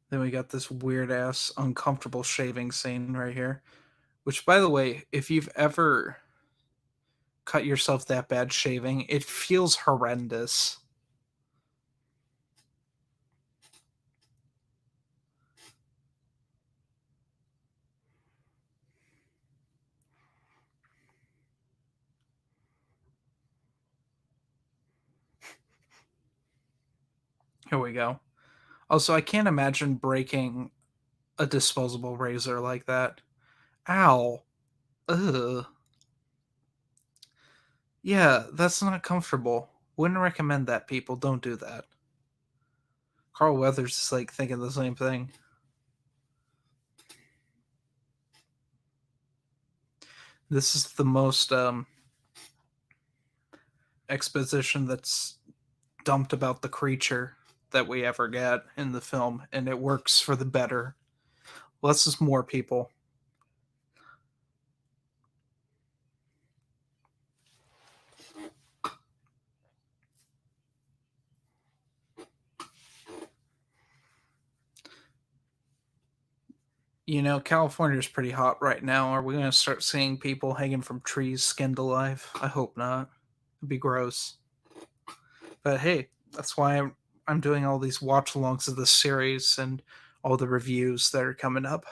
Then we got this weird ass uncomfortable shaving scene right here. Which, by the way, if you've ever cut yourself that bad shaving, it feels horrendous. Here we go. Also, I can't imagine breaking a disposable razor like that. Ow. Ugh. Yeah, that's not comfortable. Wouldn't recommend that, people. Don't do that. Carl Weathers is like thinking the same thing. This is the most exposition that's dumped about the creature that we ever get in the film, and it works for the better. Less is more, people. You know, California's pretty hot right now. Are we going to start seeing people hanging from trees skinned alive? I hope not. It'd be gross. But hey, that's why I'm doing all these watch alongs of this series and all the reviews that are coming up.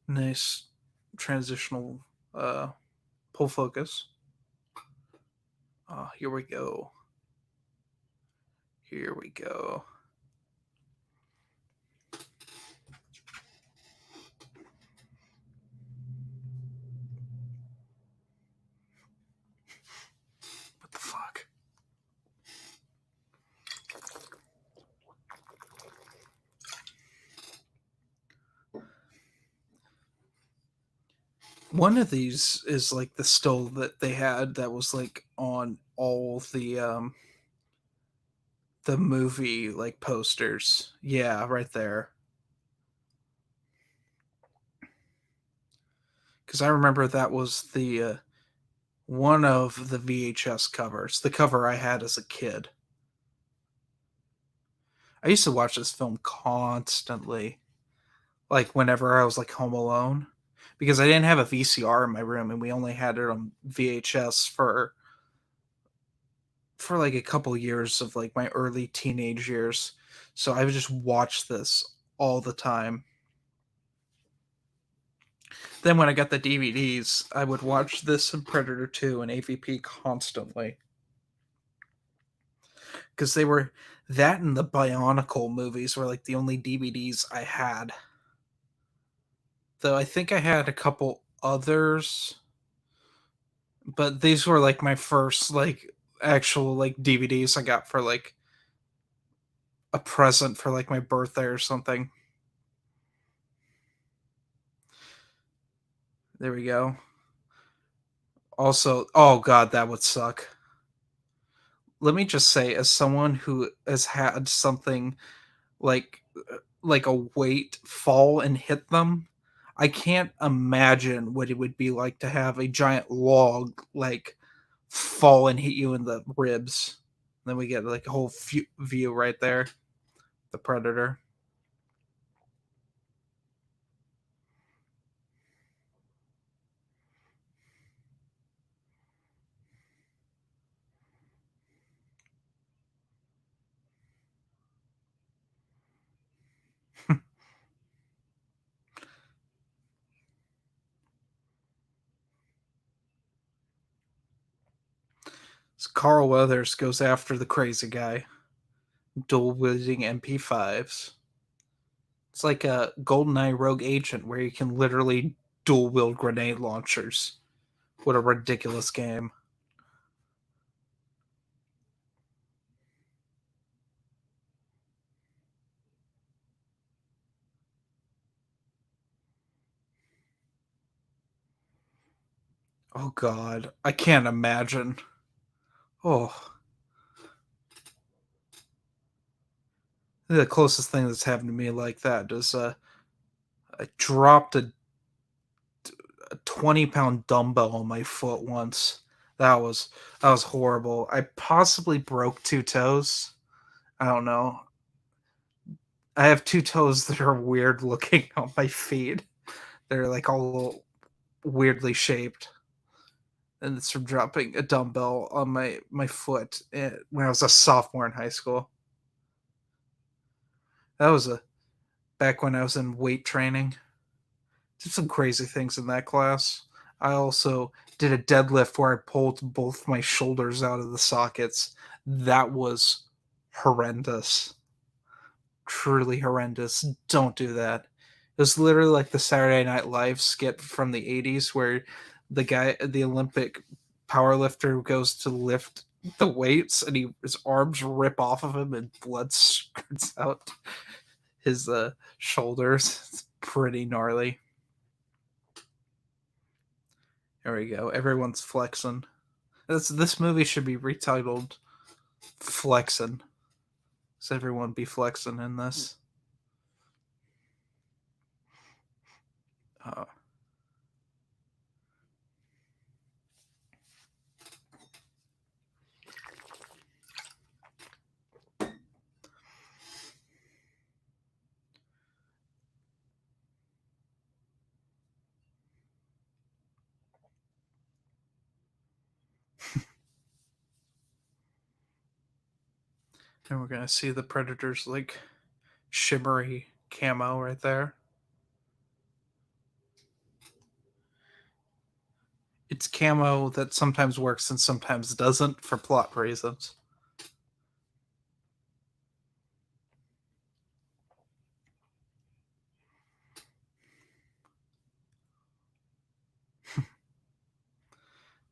Nice transitional pull focus. Here we go. Here we go. What the fuck? One of these is like the still that they had that was like on all the the movie like posters. Yeah, right there. Because I remember that was the one of the VHS covers, the cover I had as a kid. I used to watch this film constantly, like whenever I was like home alone, because I didn't have a VCR in my room, and we only had it on VHS for like a couple years of like my early teenage years. So I would just watch this all the time. Then when I got the DVDs, I would watch this and Predator 2 and AVP constantly because they were that and the Bionicle movies were like the only DVDs I had. Though I think I had a couple others, but these were like my first like actual like DVDs I got for like a present for like my birthday or something. There we go. Also, oh god, that would suck. Let me just say, as someone who has had something like like a weight fall and hit them, I can't imagine what it would be like to have a giant log like fall and hit you in the ribs. Then we get like a whole view right there, the predator. So Carl Weathers goes after the crazy guy, dual wielding MP5s. It's like a GoldenEye Rogue Agent where you can literally dual wield grenade launchers. What a ridiculous game. Oh god, I can't imagine. Oh, the closest thing that's happened to me like that is I dropped a 20-pound dumbbell on my foot once. That was horrible. I possibly broke two toes. I don't know. I have two toes that are weird looking on my feet. They're like all weirdly shaped, and it's from dropping a dumbbell on my foot when I was a sophomore in high school. That was a back when I was in weight training. Did some crazy things in that class. I also did a deadlift where I pulled both my shoulders out of the sockets. That was horrendous. Truly horrendous. Don't do that. It was literally like the Saturday Night Live skit from the 80s where the Olympic powerlifter goes to lift the weights and his arms rip off of him and blood squirts out his shoulders. It's pretty gnarly. There we go. Everyone's flexing. This movie should be retitled "Flexin'." So everyone be flexing in this. Uh, and we're gonna see the Predator's like shimmery camo right there. It's camo that sometimes works and sometimes doesn't for plot reasons.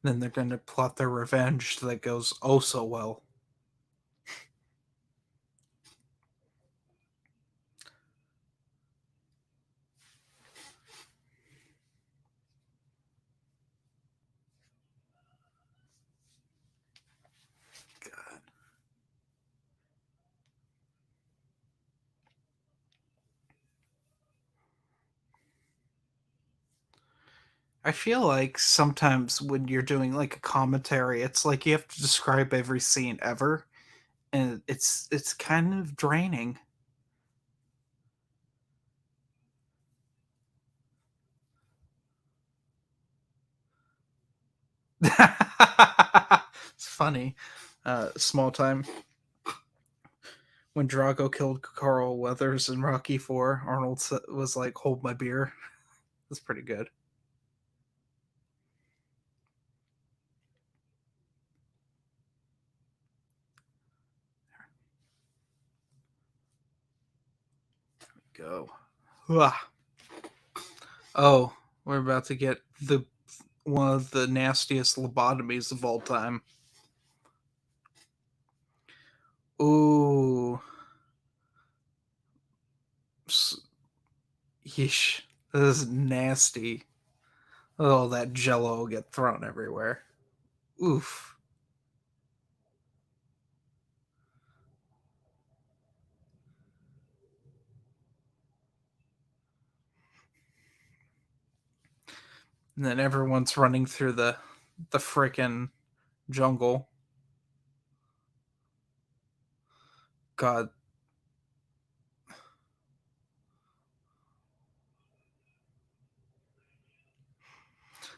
Then they're gonna plot their revenge that goes oh so well. God. I feel like sometimes when you're doing like a commentary, it's like you have to describe every scene ever, and it's kind of draining. It's funny. Small time when Drago killed Carl Weathers in Rocky Four, Arnold was like, "Hold my beer." That's pretty good. Go. Ah. Oh, we're about to get the one of the nastiest lobotomies of all time. Ooh. Yeesh. This is nasty. Oh, that jello will get thrown everywhere. Oof. And then everyone's running through the frickin' jungle. God.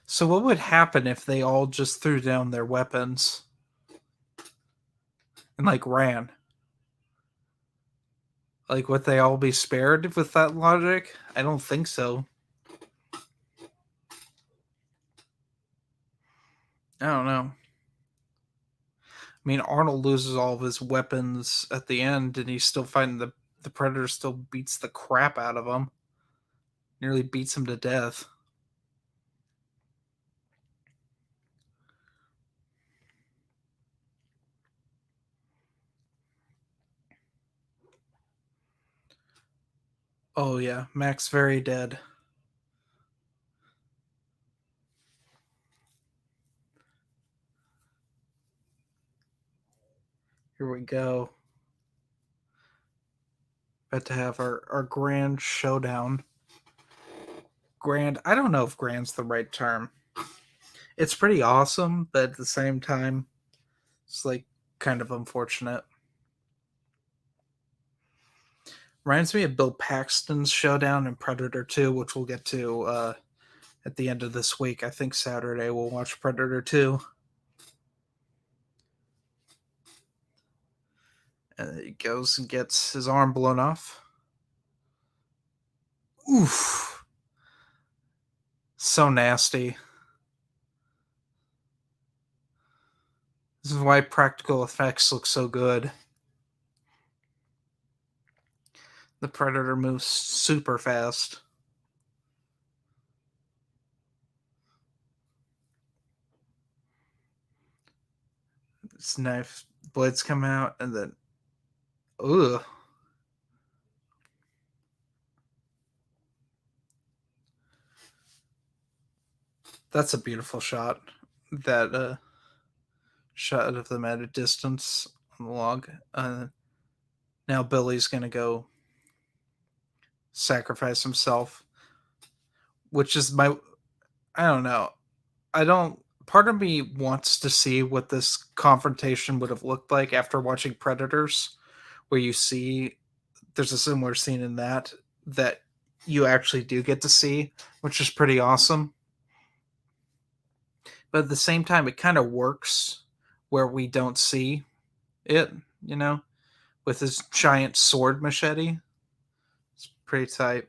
So what would happen if they all just threw down their weapons and like ran? Like would they all be spared with that logic? I don't think so. I don't know. I mean, Arnold loses all of his weapons at the end, and he's still fighting the Predator. Still beats the crap out of him, nearly beats him to death. Oh yeah, Max very dead. Here we go. About to have our grand showdown. Grand. I don't know if grand's the right term. It's pretty awesome, but at the same time, it's like kind of unfortunate. Reminds me of Bill Paxton's showdown in Predator 2, which we'll get to at the end of this week. I think Saturday we'll watch Predator 2. And he goes and gets his arm blown off. Oof. So nasty. This is why practical effects look so good. The Predator moves super fast. This knife blades come out and then ugh. That's a beautiful shot. That shot of them at a distance on the log. Now Billy's gonna go sacrifice himself, which is my I don't know. I don't part of me wants to see what this confrontation would have looked like after watching Predators, where you see there's a similar scene in that you actually do get to see, which is pretty awesome. But at the same time, it kind of works where we don't see it, you know, with his giant sword machete. It's pretty tight.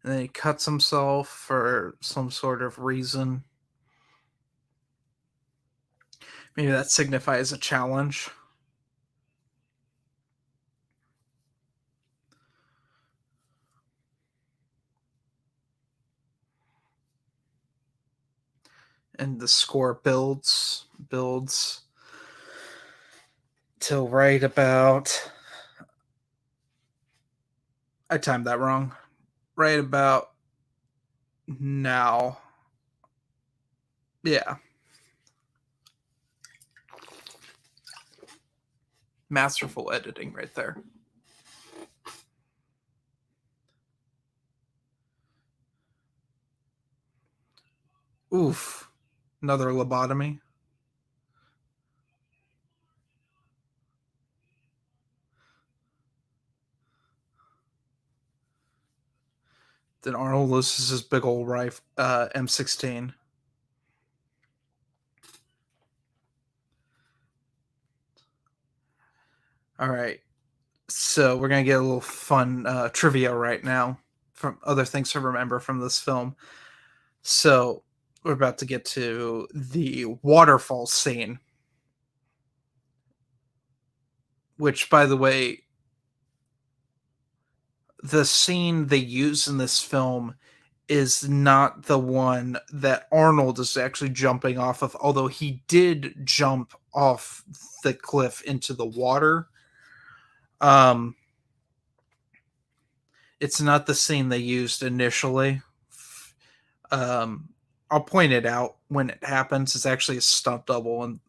And then he cuts himself for some sort of reason. Maybe that signifies a challenge. And the score builds till right about. I timed that wrong. Right about now. Yeah. Masterful editing right there. Oof. Another lobotomy. Then Arnold loses his big old rifle, M16. All right. So we're gonna get a little fun trivia right now from other things to remember from this film. So we're about to get to the waterfall scene, which, by the way, the scene they use in this film is not the one that Arnold is actually jumping off of, although he did jump off the cliff into the water. Um, it's not the scene they used initially. Um, I'll point it out when it happens. It's actually a stunt double, and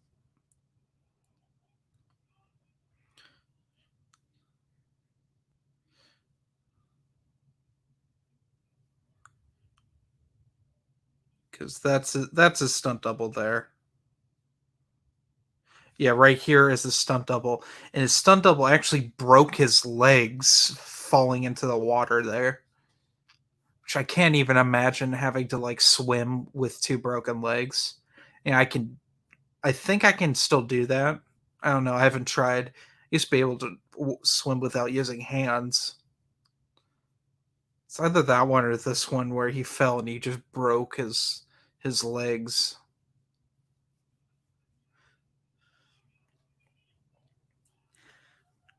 because that's a stunt double there. Yeah, right here is a stunt double, and his stunt double actually broke his legs falling into the water there, which I can't even imagine having to like swim with two broken legs. And I think I can still do that. I don't know. I haven't tried. I used to be able to swim without using hands. It's either that one or this one where he fell and he just broke his legs.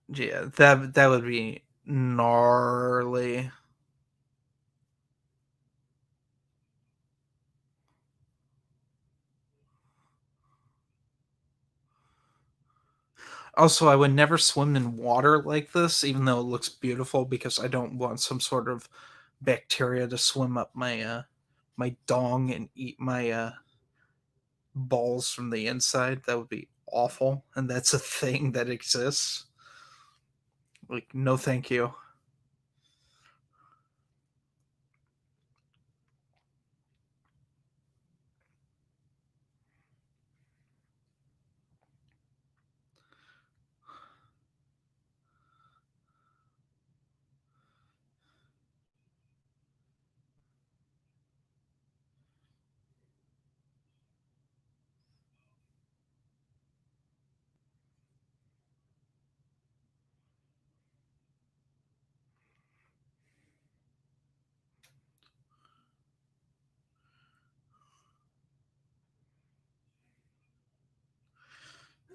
Yeah, that would be gnarly. Also, I would never swim in water like this, even though it looks beautiful, because I don't want some sort of bacteria to swim up my dong and eat my balls from the inside. That would be awful, and that's a thing that exists. Like, no, thank you.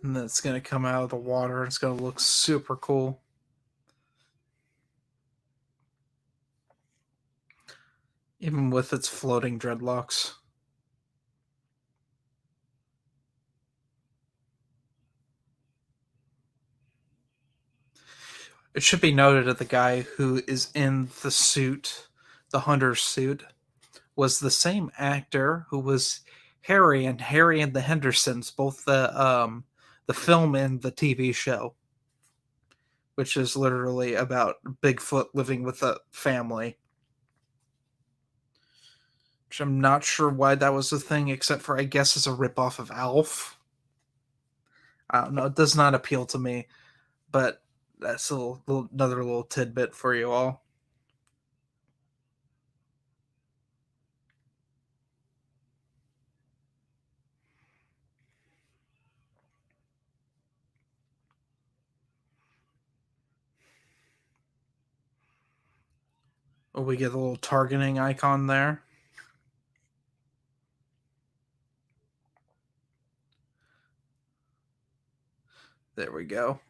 And then it's gonna come out of the water. It's gonna look super cool, even with its floating dreadlocks. It should be noted that the guy who is in the suit, the hunter's suit, was the same actor who was Harry and the Hendersons, both the film and the TV show, which is literally about Bigfoot living with a family. Which I'm not sure why that was a thing, except for I guess it's a ripoff of Alf. I don't know. It does not appeal to me, but that's another little tidbit for you all. Oh, we get a little targeting icon there. There we go.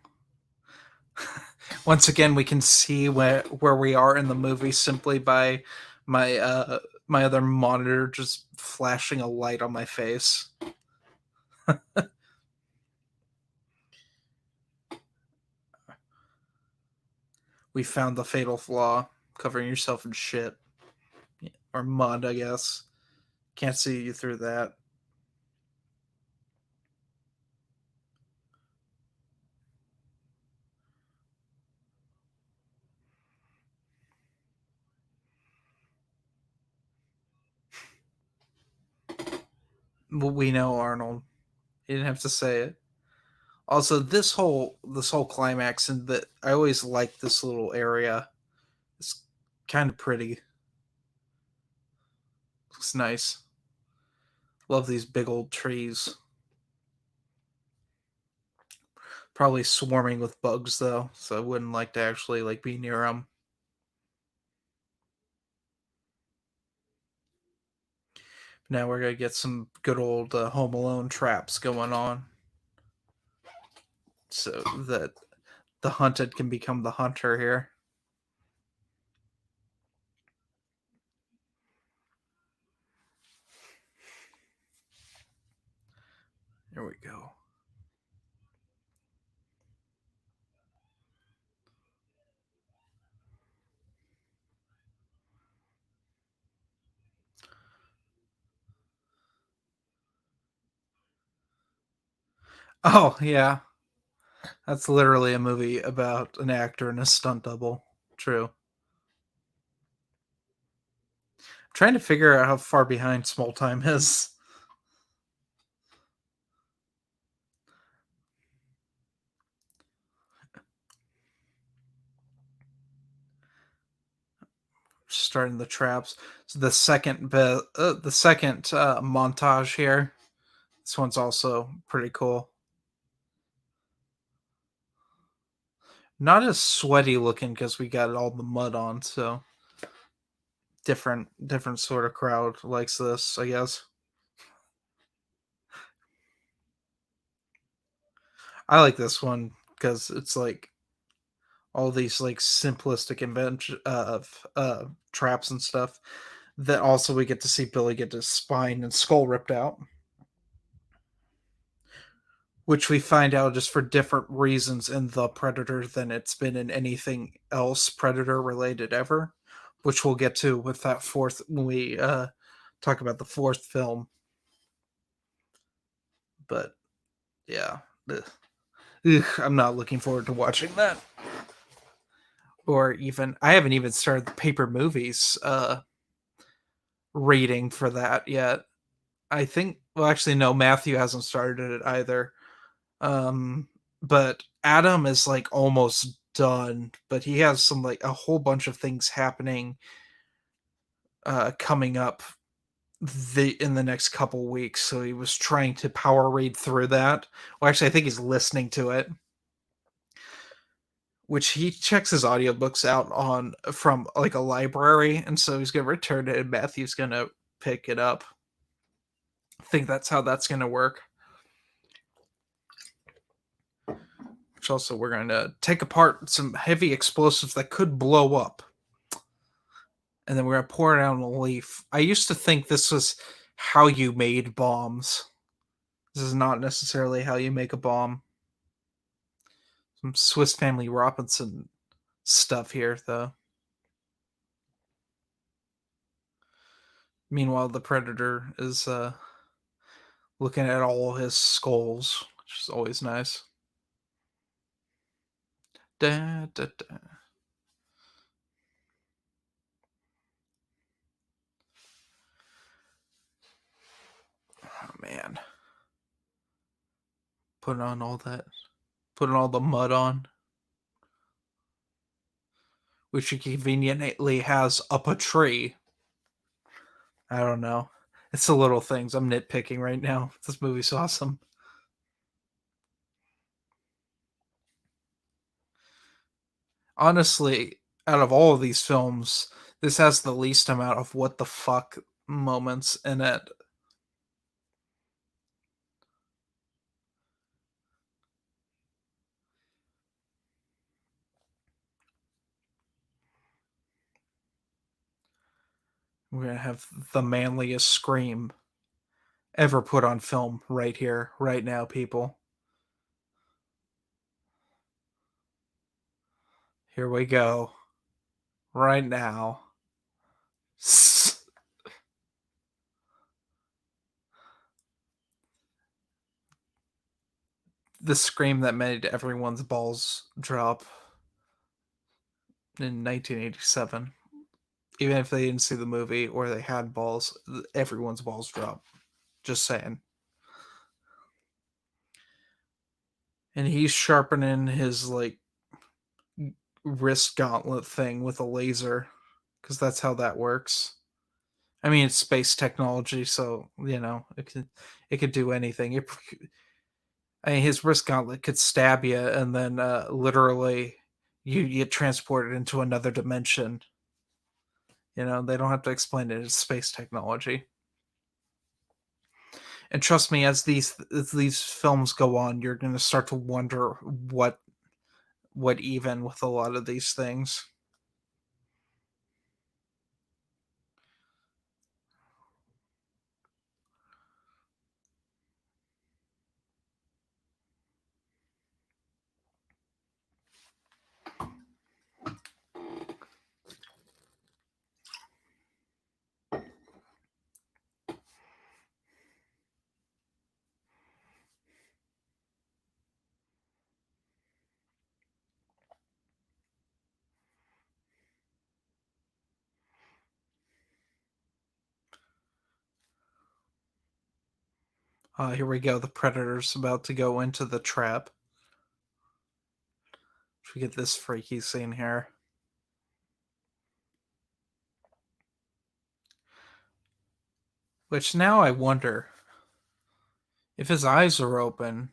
Once again, we can see where we are in the movie simply by my other monitor just flashing a light on my face. We found the fatal flaw, covering yourself in shit or mud, I guess. Can't see you through that. We know Arnold. You didn't have to say it. Also, this whole climax and that I always like this little area. It's kind of pretty. Looks nice. Love these big old trees. Probably swarming with bugs though, so I wouldn't like to actually like be near them. Now we're gonna get some good old Home Alone traps going on, so that the hunted can become the hunter here. Here we go. Oh yeah, that's literally a movie about an actor and a stunt double. True. I'm trying to figure out how far behind Small Time is. Starting the traps. So the second montage here. This one's also pretty cool. Not as sweaty looking because we got all the mud on, so different sort of crowd likes this, I guess. I like this one because it's like all these like simplistic invention of traps and stuff. That also we get to see Billy get his spine and skull ripped out, which we find out just for different reasons in the Predator than it's been in anything else Predator related ever, which we'll get to with that fourth when we talk about the fourth film. But yeah, ugh. Ugh, I'm not looking forward to watching that. Or even I haven't even started the paper movies reading for that yet. I think well actually no, Matthew hasn't started it either. Um but Adam is like almost done, but he has some like a whole bunch of things happening coming up in the next couple weeks. So he was trying to power read through that. Well actually I think he's listening to it, which he checks his audiobooks out on from like a library, and so he's gonna return it and Matthew's gonna pick it up. I think that's how that's gonna work. Which also we're gonna take apart some heavy explosives that could blow up. And then we're gonna pour it out on a leaf. I used to think this was how you made bombs. This is not necessarily how you make a bomb. Some Swiss Family Robinson stuff here, though. Meanwhile, the Predator is looking at all his skulls, which is always nice. Da, da, da. Oh man, putting on all that, putting all the mud on, which he conveniently has up a tree. I don't know. It's the little things. I'm nitpicking right now. This movie's awesome. Honestly, out of all of these films, this has the least amount of what the fuck moments in it. We're gonna have the manliest scream ever put on film right here, right now, people. Here we go. Right now. The scream that made everyone's balls drop in 1987. Even if they didn't see the movie or they had balls, everyone's balls drop. Just saying. And he's sharpening his like wrist gauntlet thing with a laser because that's how that works. I mean, it's space technology, so it could do anything. I mean, his wrist gauntlet could stab you, and then literally you get transported into another dimension. They don't have to explain it. It's space technology. And trust me, as these films go on, you're going to start to wonder what even with a lot of these things. Here we go. The predator's about to go into the trap. We get this freaky scene here. Which now I wonder if his eyes are open,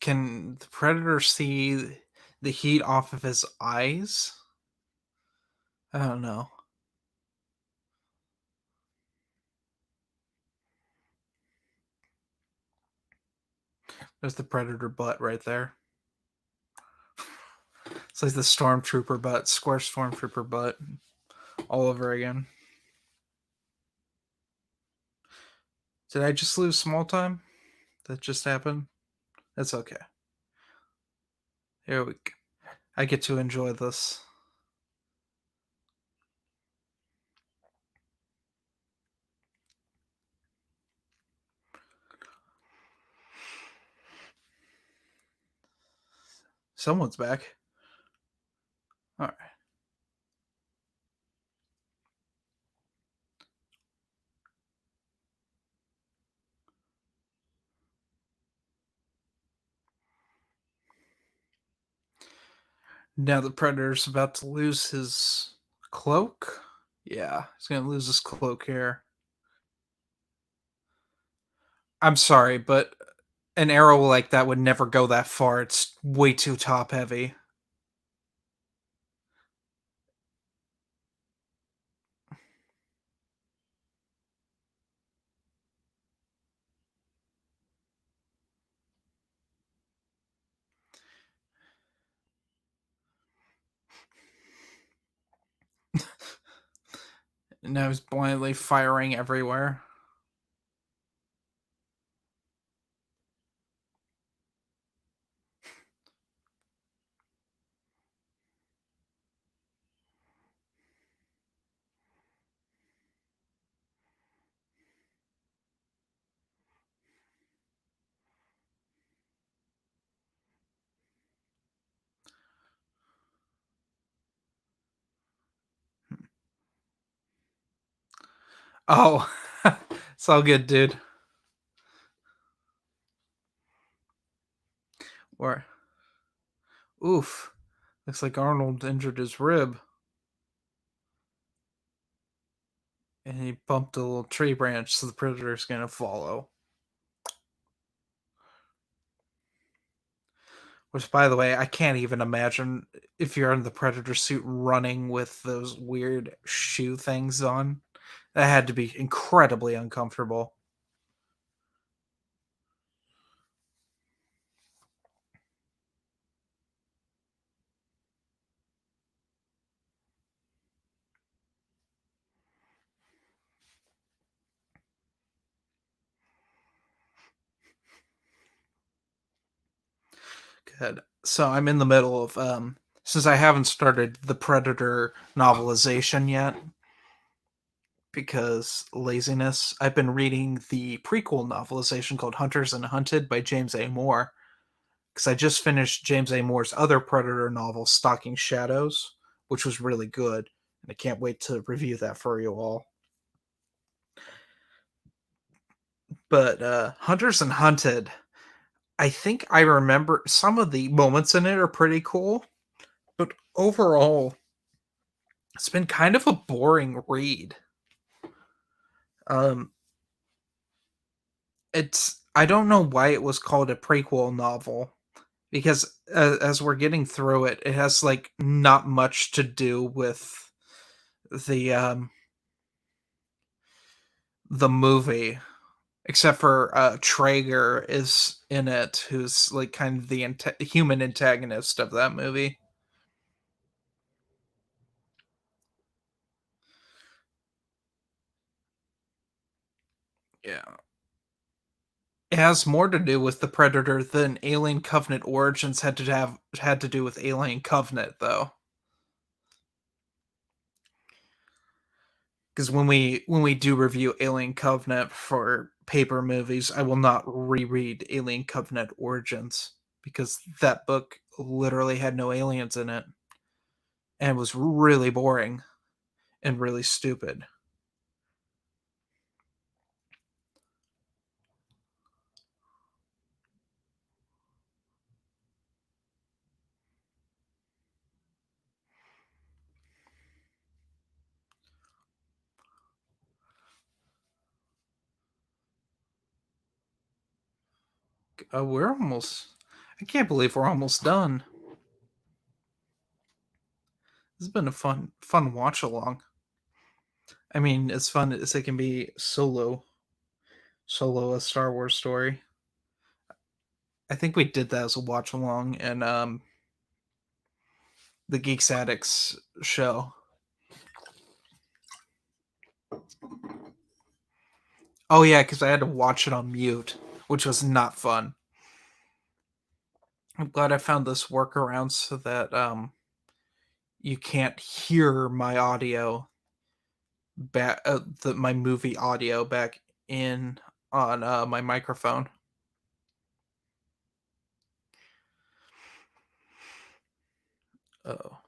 can the predator see the heat off of his eyes? I don't know. There's the predator butt right there. It's like the stormtrooper butt, square stormtrooper butt, all over again. Did I just lose small time? That just happened? That's okay. Here we go. I get to enjoy this. Someone's back. All right. Now the predator's about to lose his cloak. Yeah, he's gonna lose his cloak here. I'm sorry, but an arrow like that would never go that far. It's way too top heavy. And now he's blindly firing everywhere. Oh, it's all good, dude. Or, oof, looks like Arnold injured his rib, and he bumped a little tree branch, so the predator's gonna follow. Which, by the way, I can't even imagine if you're in the predator suit running with those weird shoe things on. That had to be incredibly uncomfortable. Good. So I'm in the middle of since I haven't started the Predator novelization yet because laziness, I've been reading the prequel novelization called Hunters and Hunted by James A. Moore because I just finished James A. Moore's other Predator novel, Stalking Shadows, which was really good, and I can't wait to review that for you all. But Hunters and Hunted, I think I remember some of the moments in it are pretty cool, but overall, it's been kind of a boring read. Um, it's I don't know why it was called a prequel novel because as we're getting through it, it has like not much to do with the um the movie except for Traeger is in it, who's like kind of the human antagonist of that movie. Yeah. It has more to do with the Predator than Alien Covenant Origins had to do with Alien Covenant, though. Because when we do review Alien Covenant for paper movies, I will not reread Alien Covenant Origins because that book literally had no aliens in it and was really boring and really stupid. We're almost. I can't believe we're almost done. This has been a fun watch along. I mean, as fun as it can be solo a Star Wars story. I think we did that as a watch along in the Geeks Addicts show. Oh yeah, because I had to watch it on mute, which was not fun. I'm glad I found this workaround so that you can't hear my audio back, my movie audio back in on my microphone. Oh,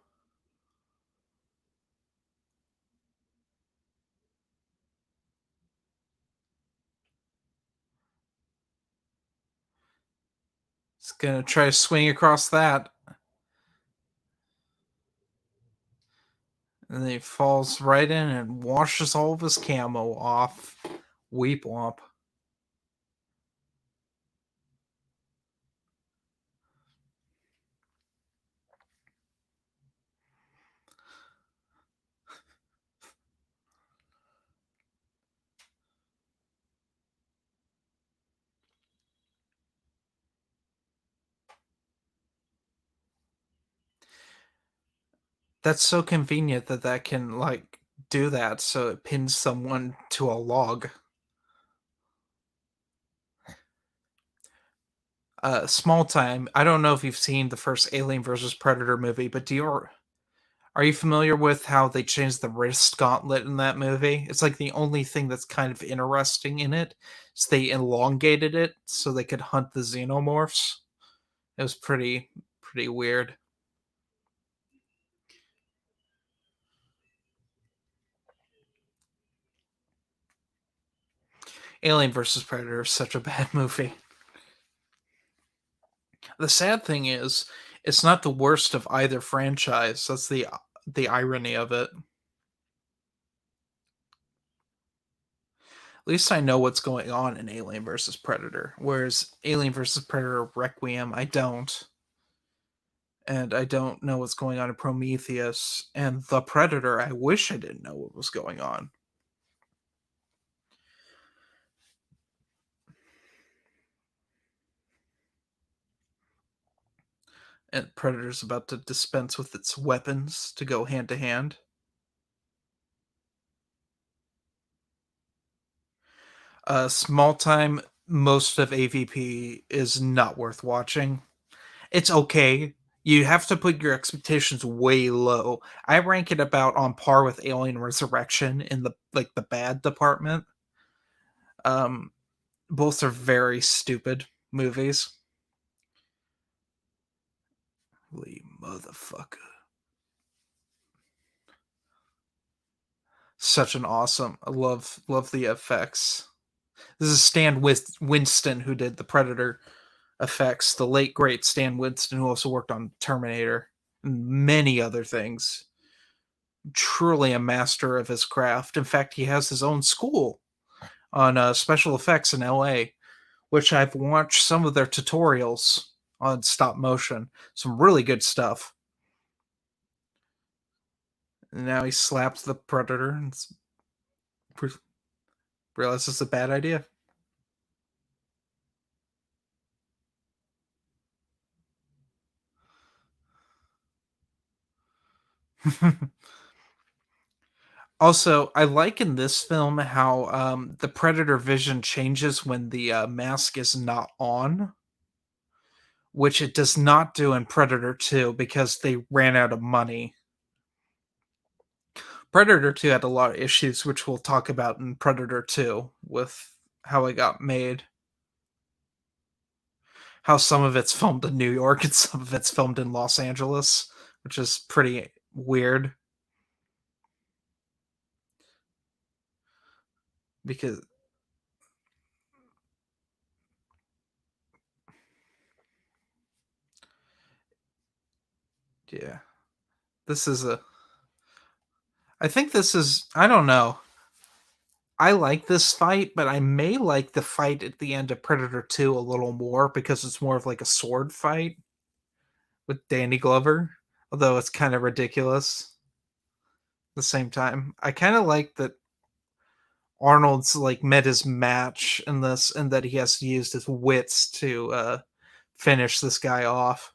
it's gonna try to swing across that, and then he falls right in and washes all of his camo off. Weep womp. That's so convenient that that can like do that, so it pins someone to a log. Small time. I don't know if you've seen the first Alien versus Predator movie, but are you familiar with how they changed the wrist gauntlet in that movie? It's like the only thing that's kind of interesting in it is they elongated it so they could hunt the xenomorphs. It was pretty weird. Alien versus Predator is such a bad movie. The sad thing is, it's not the worst of either franchise. That's the irony of it. At least I know what's going on in Alien versus Predator, whereas Alien versus Predator Requiem, I don't. And I don't know what's going on in Prometheus and The Predator. I wish I didn't know what was going on. And Predator's about to dispense with its weapons to go hand to hand. Small time, most of AVP is not worth watching. It's okay. You have to put your expectations way low. I rank it about on par with Alien Resurrection in the bad department. Um, both are very stupid movies. Holy motherfucker! Such an awesome. I love the effects. This is Winston who did the Predator effects. The late great Stan Winston, who also worked on Terminator and many other things. Truly a master of his craft. In fact, he has his own school on special effects in LA, which I've watched some of their tutorials on stop motion. Some really good stuff. And now he slaps the Predator and realizes it's a bad idea. Also, I like in this film how the Predator vision changes when the mask is not on, which it does not do in Predator 2 because they ran out of money. Predator 2 had a lot of issues, which we'll talk about in Predator 2 with how it got made. How some of it's filmed in New York and some of it's filmed in Los Angeles, which is pretty weird because yeah, this is a I think this is I don't know. I like this fight, but I may like the fight at the end of Predator 2 a little more because it's more of like a sword fight with Danny Glover, although it's kind of ridiculous at the same time. I kind of like that Arnold's like met his match in this and that he has to use his wits to finish this guy off.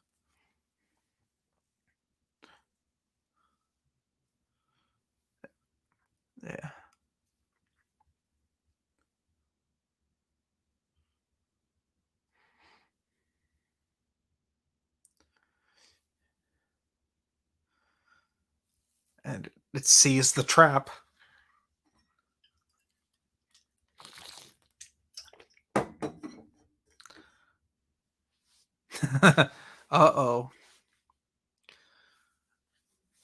Yeah. And it sees the trap. Uh-oh.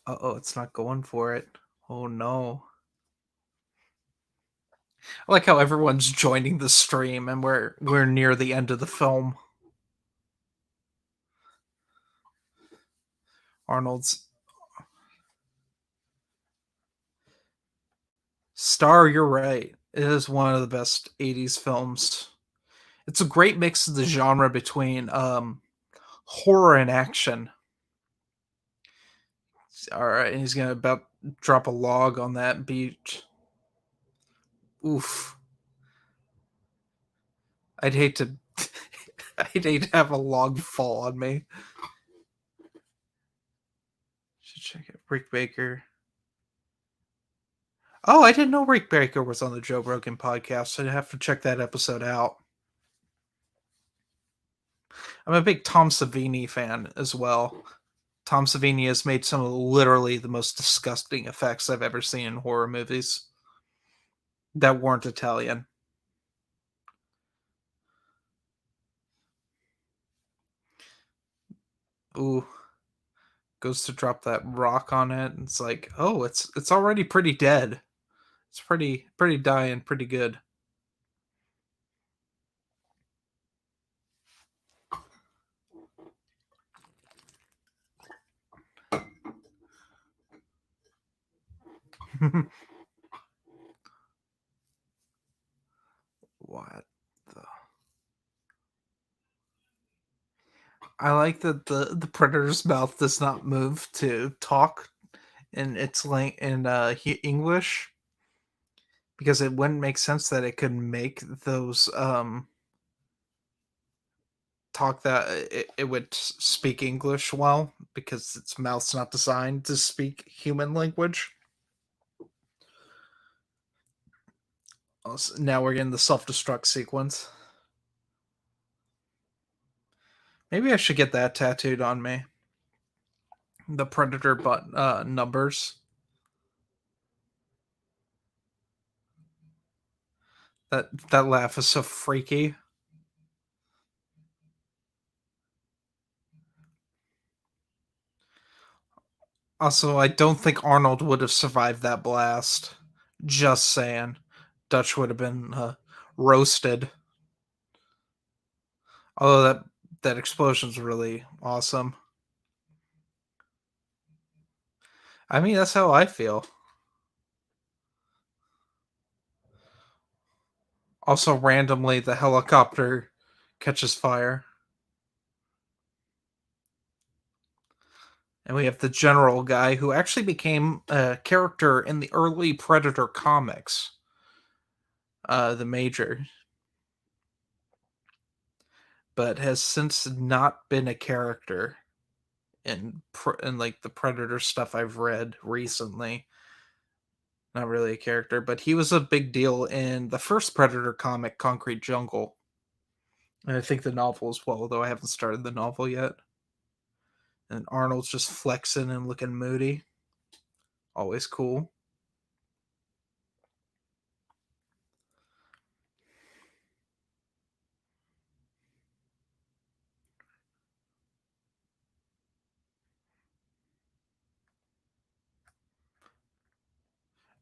Uh-oh, it's not going for it. Oh no. I like how everyone's joining the stream and we're near the end of the film. Arnold's Star, you're right. It is one of the best 80s films. It's a great mix of the genre between horror and action. All right, he's gonna about drop a log on that beach. Oof. I'd hate to I'd hate to have a log fall on me. Should check it. Rick Baker. Oh, I didn't know Rick Baker was on the Joe Rogan podcast. I'd have to check that episode out. I'm a big Tom Savini fan as well. Tom Savini has made some of literally the most disgusting effects I've ever seen in horror movies that weren't Italian. Ooh, goes to drop that rock on it. And it's like, oh, it's already pretty dead. It's pretty dying, pretty good. What the? I like that the predator's mouth does not move to talk in its English because it wouldn't make sense that it could make those talk that it would speak English well because its mouth's not designed to speak human language. Now we're getting the self destruct sequence. Maybe I should get that tattooed on me. The predator but numbers. That laugh is so freaky. Also, I don't think Arnold would have survived that blast. Just saying. Dutch would have been roasted. Although that explosion's really awesome. I mean, that's how I feel. Also, randomly, the helicopter catches fire. And we have the general guy who actually became a character in the early Predator comics, the Major, but has since not been a character in like the Predator stuff I've read recently. Not really a character, but he was a big deal in the first Predator comic, Concrete Jungle. And I think the novel as well, though I haven't started the novel yet. And Arnold's just flexing and looking moody. Always cool.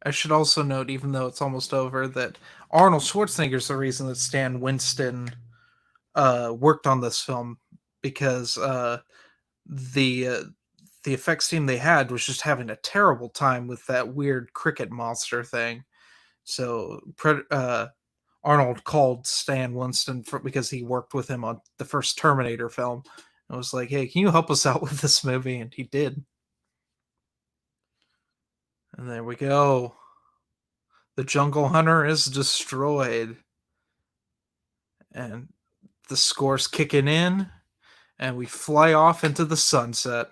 I should also note, even though it's almost over, that Arnold Schwarzenegger's the reason that Stan Winston worked on this film because the uh, the effects team they had was just having a terrible time with that weird cricket monster thing. So Arnold called Stan Winston because he worked with him on the first Terminator film. And was like, "Hey, can you help us out with this movie?" And he did. And there we go. The Jungle Hunter is destroyed, and the score's kicking in, and we fly off into the sunset.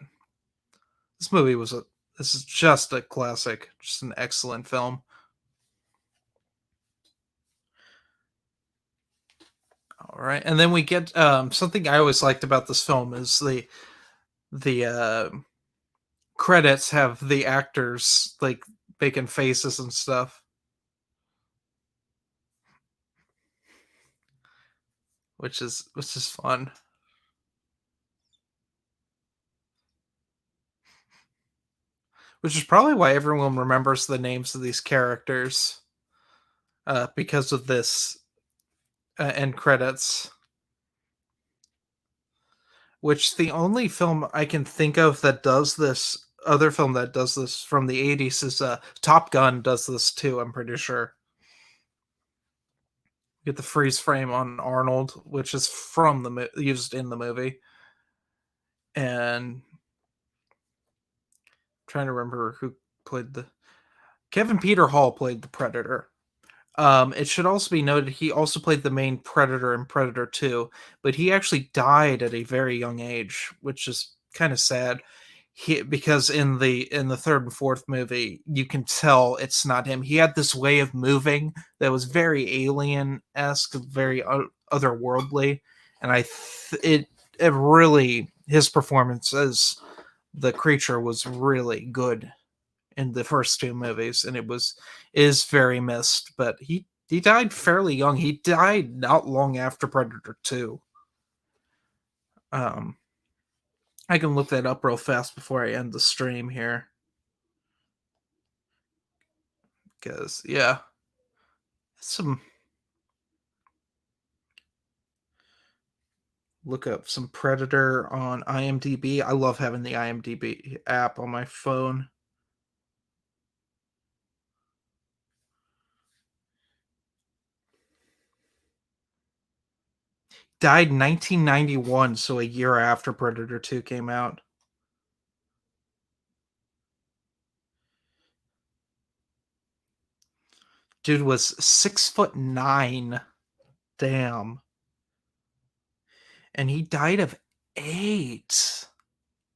This movie was a this is just a classic, just an excellent film. All right, and then we get something I always liked about this film is the credits have the actors like making faces and stuff, which is fun. Which is probably why everyone remembers the names of these characters because of this end credits. Which the only film I can think of that does this, other film that does this from the 80s is Top Gun does this too, I'm pretty sure. Get the freeze frame on Arnold, which is from used in the movie. And I'm trying to remember who played the Kevin Peter Hall played the Predator. It should also be noted he also played the main Predator in Predator 2, but he actually died at a very young age, which is kind of sad. Because in the third and fourth movie, you can tell it's not him. He had this way of moving that was very alien esque, very otherworldly, and it really his performance as the creature was really good in the first two movies, and is very missed. But he died fairly young. He died not long after Predator 2. Um, I can look that up real fast before I end the stream here, because yeah, some look up some Predator on IMDb. I love having the IMDb app on my phone. Died 1991, so a year after Predator 2 came out. Dude was 6'9". Damn. And he died of AIDS.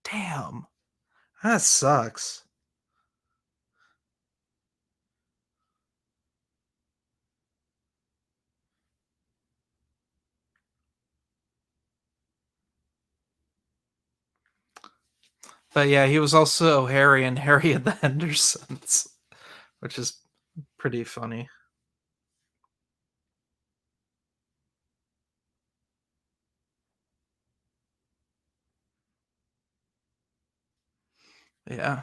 Damn. That sucks. But yeah, he was also Harry and Harry and the Hendersons, which is pretty funny. Yeah.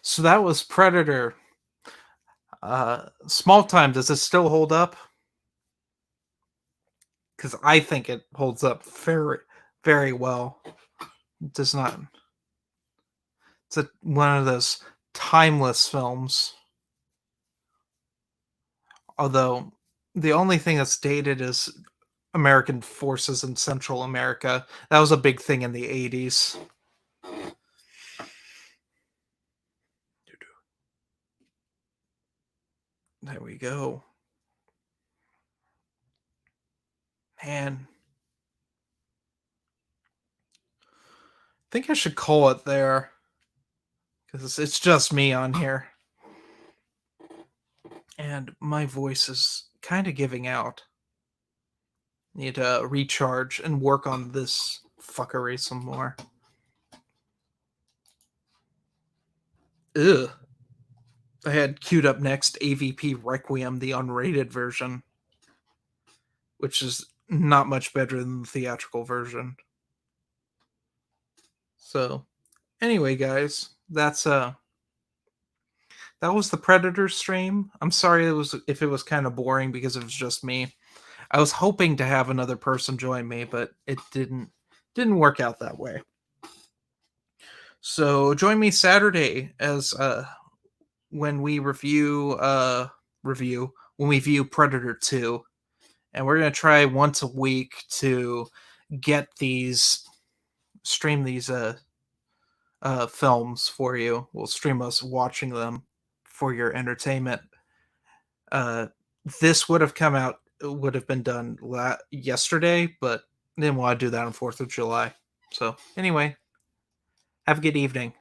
So that was Predator. Small Time, does it still hold up? because I think it holds up very, very well. It does not. One of those timeless films. Although the only thing that's dated is American forces in Central America. That was a big thing in the 80s. There we go. Man. I think I should call it there. Because it's just me on here. And my voice is kind of giving out. Need to recharge and work on this fuckery some more. Ugh. I had queued up next AVP Requiem, the unrated version, which is not much better than the theatrical version. So, anyway, guys, that was the Predator stream. I'm sorry if it was kind of boring because it was just me. I was hoping to have another person join me, but it didn't work out that way. So join me Saturday as when we when we view Predator 2. And we're gonna try once a week to get these stream these films for you. We'll stream us watching them for your entertainment. Uh this would have been done yesterday, but didn't want to do that on 4th of July. So anyway, have a good evening.